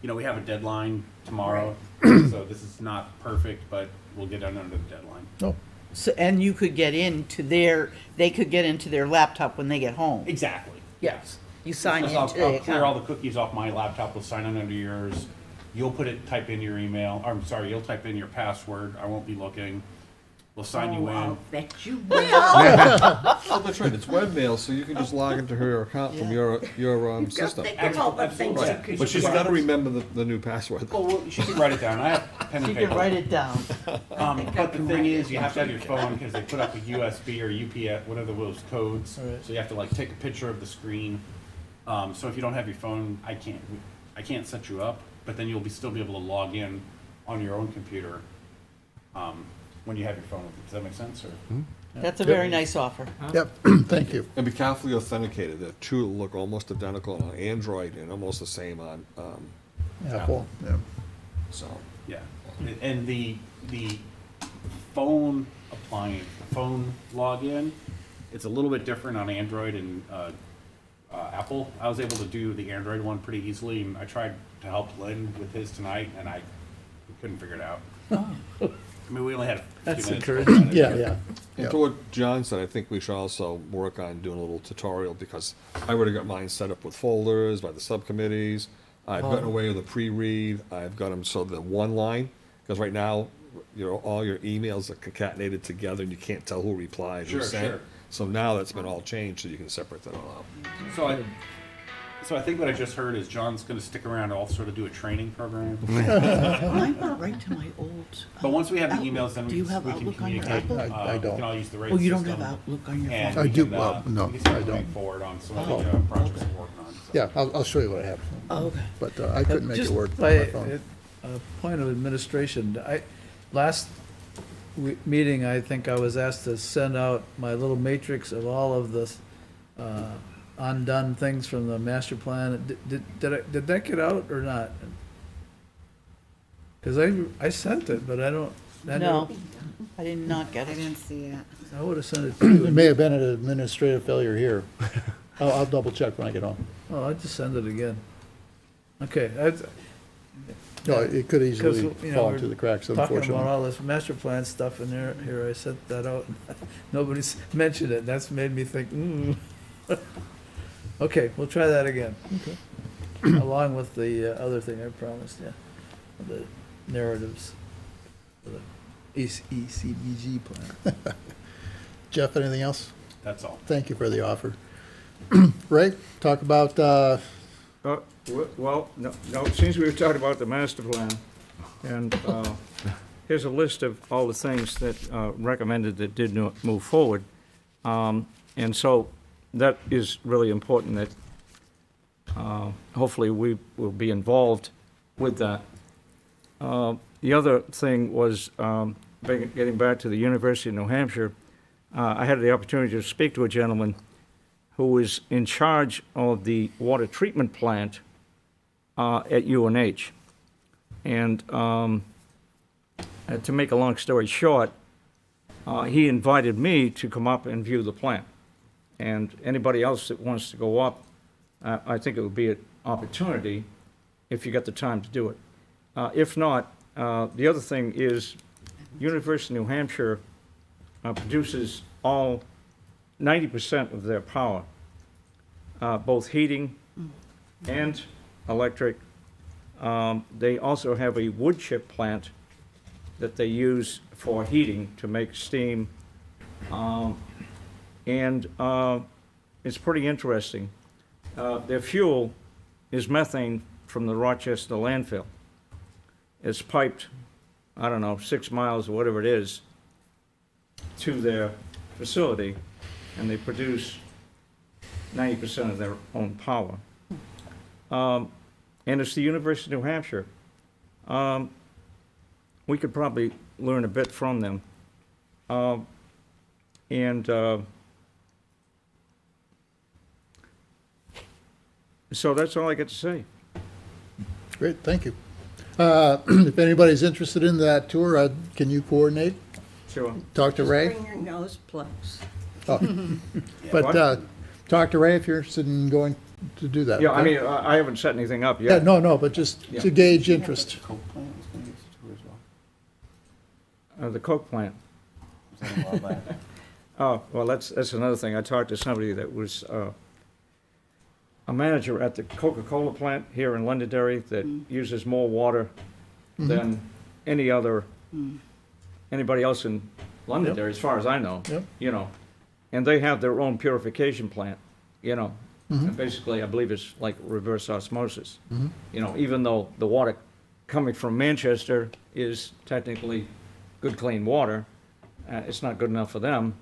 to. We have a deadline tomorrow, so this is not perfect, but we'll get under the deadline. Oh, So, and you could get they could get into their laptop when they get home. Exactly. Yes. You sign I'll into the clear all account. the cookies off my laptop. We'll sign in under yours. You'll type in your email. You'll type in your password. I won't be looking. We'll sign you in. I'll bet you will. Oh, that's right, it's webmail, so you can just log into her account from your system. Think of all the things you Right. could But she's get. gotta remember the new password. Well, she can write it down. I have pen You and can paper. write it down. But the thing is, you have to have your phone because they put up a USB or UPS, whatever those codes. Right. So you have to take a picture of the screen. So if you don't have your phone, I can't set you up. But then you'll still be able to log in on your own computer when you have your phone with you. Does that make sense? Or That's a very nice offer. yep, thank you. And be carefully authenticated. The two look almost identical on Android and almost the same on, Apple, yeah. so yeah. And the phone appliance, the phone login, it's a little bit different on Android and Apple. I was able to do the Android one pretty easily, and I tried to help Lynn with his tonight, and I couldn't figure it out. I mean, we only had a few That's minutes. encouraging. Yeah, yeah. And to what John said, I think we should also work on doing a little tutorial, because I already got mine set up with folders by the subcommittees. I've gotten away with a pre-read. I've got them so the one line, because right now, all your emails are concatenated together and you can't tell who replied, who Sure, sent. sure. So now that's been all changed, so you can separate that all out. So I think what I just heard is John's gonna stick around and also sort of do a training program. I'm not right to my old. But once we have the Outlook. emails, then Do we you have can Outlook on your communicate. Apple? I don't. We can all use the right Oh, system. you don't have Outlook on your And phone? I we do, can, well, no, we can start I don't. moving forward on some of the projects we're working on. so. Yeah, I'll show you what I have. Oh, okay. But I couldn't make it Just work on by my phone. a point of administration, last meeting, I think I was asked to send out my little matrix of all of the undone things from the master plan. Did that get out or not? Because I sent it, but I don't. No, I did not I get it. didn't see it. I would have sent it to you. It may have been an administrative failure here. I'll double check when I get home. Oh, I'll just send it again. Okay, No, it could easily because, you know, fall we're into the cracks, talking about unfortunately. all this master plan stuff in there, here, I sent that out, nobody's mentioned it, that's made me think, Okay, we'll try that again. Okay. Along with the other thing I promised, yeah, the narratives for the ECBG plan. Jeff, anything else? That's all. Thank you for the offer. Ray, talk about, Well, no, since we were talking about the master plan, and here's a list of all the things that recommended that did not move forward. And so that is really important that hopefully we will be involved with that. The other thing was, getting back to the University of New Hampshire, I had the opportunity to speak to a gentleman who is in charge of the water treatment plant at UNH. And to make a long story short, he invited me to come up and view the plant. And anybody else that wants to go up, I think it would be an opportunity if you got the time to do it. If not, the other thing is University of New Hampshire produces 90% of their power, both heating and electric. They also have a wood chip plant that they use for heating to make steam. And it's pretty interesting. Their fuel is methane from the Rochester landfill. It's piped, I don't know, 6 miles or whatever it is, to their facility, and they produce 90% of their own power. And it's the University of New Hampshire. We could probably learn a bit from them. So that's all I got to say. great, thank you. If anybody's interested in that tour, can you coordinate? Sure. Talk to Ray? Bring your nose plugs. Oh. But talk to Ray if you're interested in going to do that. Yeah, I okay? mean, I haven't set anything up Yeah, yet. no, but just Yeah. to gauge interest. The Coke plant. Oh, well, that's another thing. I talked to somebody that was a manager at the Coca-Cola plant here in Londonderry that uses more water than anybody else in Londonderry, as far as I know. Yep. You know, and they have their own purification plant, you know. And basically, I believe it's like reverse osmosis. You know, even though the water coming from Manchester is technically good, clean water, it's not good enough for them.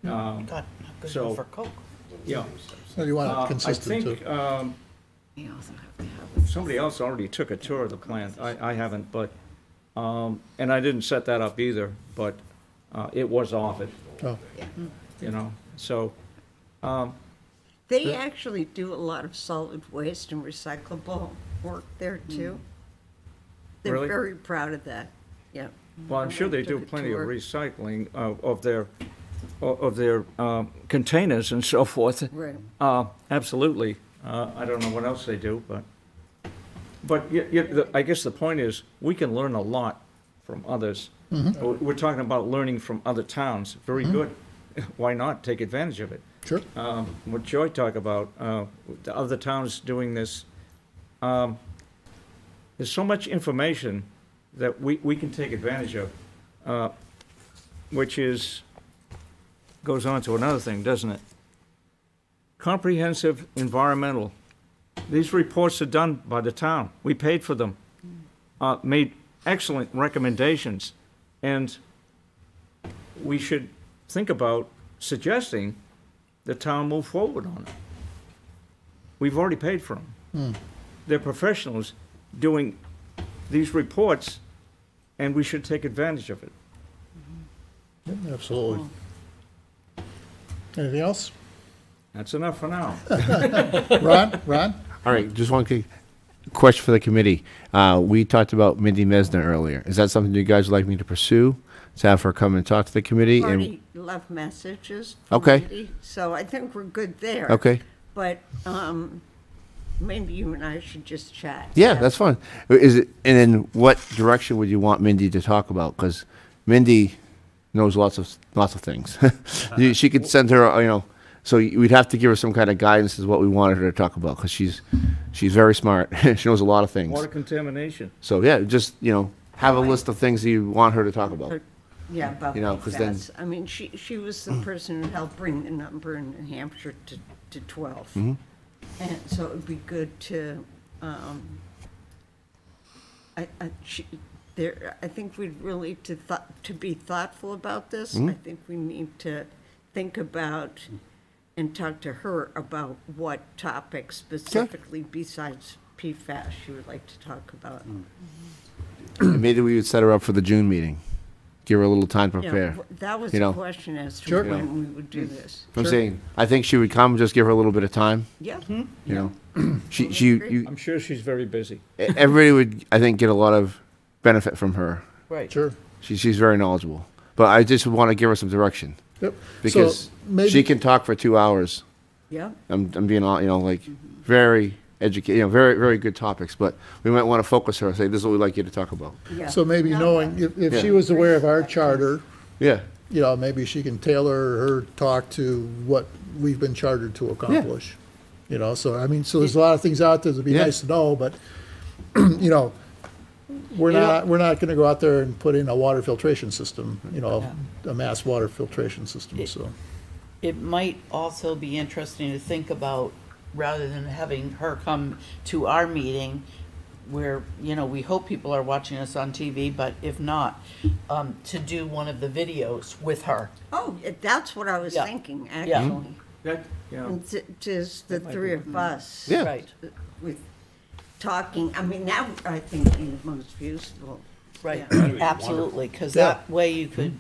God, not good So- enough for Coke. Yeah. So you want it consistent I too. think We also have to have. somebody else already took a tour of the plant. I haven't, but, and I didn't set that up either, but it was offered, Oh, you know, so, They actually do a lot of solid waste and recyclable work there too. They're Really? very proud of that, yeah. well, I'm sure they do Took a plenty of tour. recycling of their containers and so forth. Right. Absolutely. I don't know what else they do, but I guess the point is, we can learn a lot from others. We're talking about learning from other towns. Very good. Why not take advantage of it? sure. What Joy talked about, the other towns doing this, there's so much information that we can take advantage of, which goes on to another thing, doesn't it? Comprehensive environmental. These reports are done by the town. We paid for them, made excellent recommendations, and we should think about suggesting the town move forward on it. We've already paid for them. They're professionals doing these reports, and we should take advantage of it. Absolutely. Anything else? That's enough for now. Ron? All right, just one quick question for the committee. We talked about Mindy Mesner earlier. Is that something you guys would like me to pursue? To have her come and talk to the committee? And Already left messages. from Okay. Mindy, so I think we're good there. Okay, But maybe you and I should just chat. Yeah, that's fine. Is it, and then what direction would you want Mindy to talk about? Because Mindy knows lots of things. She could send her, so we'd have to give her some kind of guidance as what we wanted her to talk about, because she's very smart. She knows a lot of things. Water contamination. So yeah, just, have a list of things that you want her to talk about. Yeah, about You know, 'cause then- PFAS. I mean, she was the person who helped bring the number in New Hampshire to 12. Mhm. And so it would be good to, I think we'd really to be thoughtful about this. Mhm. I think we need to think about and talk to her about what topics specifically besides PFAS she would like to talk about. And maybe we would set her up for the June meeting. Give her a little time to Yeah, prepare. that was you the know. question as to Sure. when we would do this. I'm saying, I think she would come, just give her a little bit of time, Yeah. you know. agree. I'm sure she's very busy. Everybody would, I think, get a lot of benefit from her. Right. Sure. She's very knowledgeable. But I just want to give her some direction, Yep. because So maybe, she can talk for 2 hours. Yeah. I'm being all, very educated, very, very good topics, but we might want to focus her and say, this is what we'd like you to talk about. Yeah. so maybe No, knowing, if she Yeah. was aware of our charter, Yeah. maybe she can tailor her talk to what we've been chartered to accomplish. So, so there's a lot of things out there that'd be Yeah. nice to know, but, we're not gonna go out there and put in a water filtration system, a mass water filtration system, so. It might also be interesting to think about, rather than having her come to our meeting, where, we hope people are watching us on TV, but if not, to do one of the videos with her. Oh, that's what I was Yeah. thinking, Yeah. actually. Yeah. And just the three of us. Yeah. Right, With talking, that would, I think, be the most useful. right, Yeah. absolutely, because Yeah. that way you could,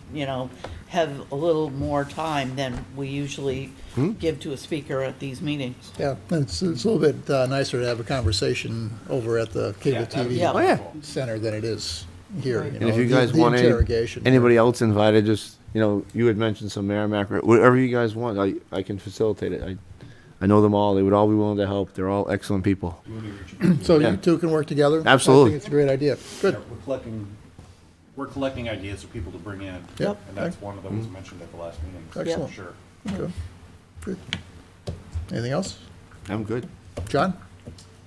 have a little more time than we usually give to a speaker at these meetings. Yeah, it's a little bit nicer to have a conversation over at the cable TV Yeah. Oh, yeah. center than it is here. Right. And if you the- guys the want interrogation. anybody else invited, just, you had mentioned some Merrimack, or whatever you guys want, I can facilitate it. I know them all. They would all be willing to help. They're all excellent people. So Yeah. you two can work together? Absolutely. I think it's a great idea. Good. We're collecting ideas for people to bring in. Yep. And that's one of those mentioned at the last meeting. so Excellent. for Sure. Okay. Good. Anything else? I'm good. John?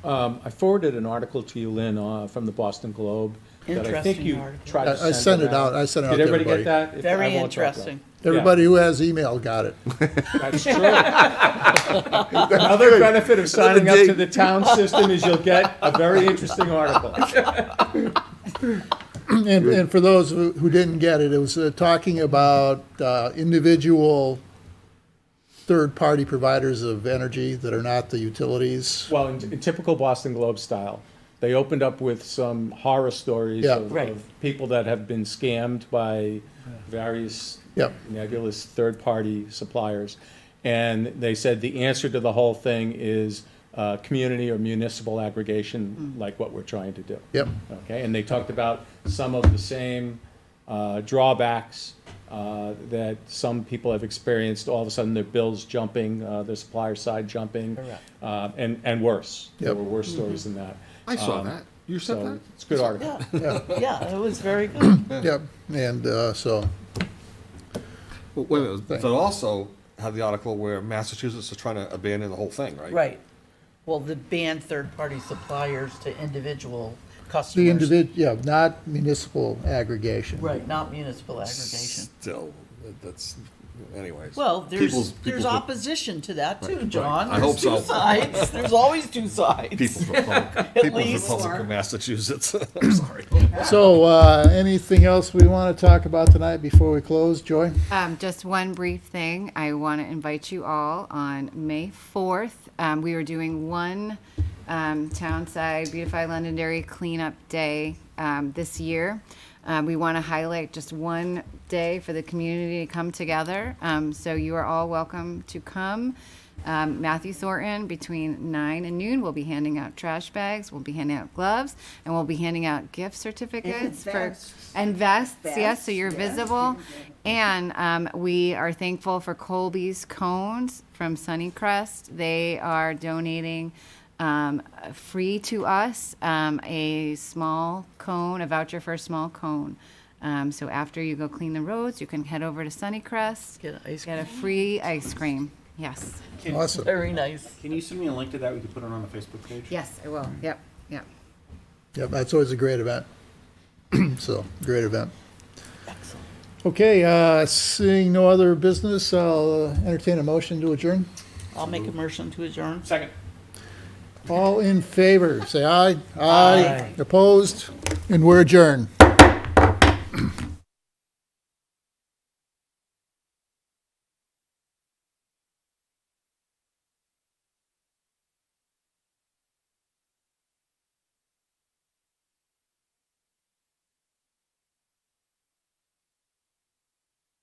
I forwarded an article to you, Lynn, from the Boston Globe. That I think Interesting you article. tried to I sent it out. I sent it out Did to everybody everybody. get that? If- I Very won't talk about it. interesting. Everybody who has email got it. That's true. Another benefit of signing up to the town system is you'll get a very interesting article. And for those who didn't get it, it was talking about individual third-party providers of energy that are not the utilities. Well, in typical Boston Globe style, they opened up with some horror stories Yeah. Right. of people that have been scammed by various Yep. nebulous third-party suppliers. And they said the answer to the whole thing is community or municipal aggregation, like what we're trying to do. Yep. Okay, and they talked about some of the same drawbacks that some people have experienced. All of a sudden, their bills jumping, their supplier side jumping, Correct. and worse. There Yep. were worse stories than that. I saw that. You said So that? it's a good article. Yeah, yeah, it was very good. Yep. And so, Well, wait a minute, but also had the article where Massachusetts is trying to abandon the whole thing, right? Right. Well, the ban third-party suppliers to individual the customers. not municipal aggregation. Right, not municipal aggregation. Still, that's, anyways. Well, People's- there's people's- opposition to that too, John. I hope There's two so. sides. There's always two sides. People's Republic, People's least. Republic of Massachusetts. I'm sorry. So, anything else we want to talk about tonight before we close, Joy? Just one brief thing. I want to invite you all on May 4th. We are doing one Townside Beautify Londonderry Cleanup Day this year. We want to highlight just one day for the community to come together. So you are all welcome to come. Matthew Thornton, between 9 and noon, will be handing out trash bags, we'll be handing out gloves, and we'll be handing out gift certificates and vests, yes, so you're visible. And we are thankful for Colby's Cones from Sunnycrest. They are donating free to us, a small cone, a voucher for a small cone. So after you go clean the roads, you can head over to Sunnycrest, Get an ice get a cream. free ice cream. Yes. Awesome. Very nice. Can you send me a link to that? We could put it on the Facebook page? Yes, I will. Yep, yep. Yep, that's always a great event. So, great event. Okay, seeing no other business, I'll entertain a motion to adjourn. I'll make a motion to adjourn. Second. All in favor, say aye. Aye. Opposed? And we're adjourned.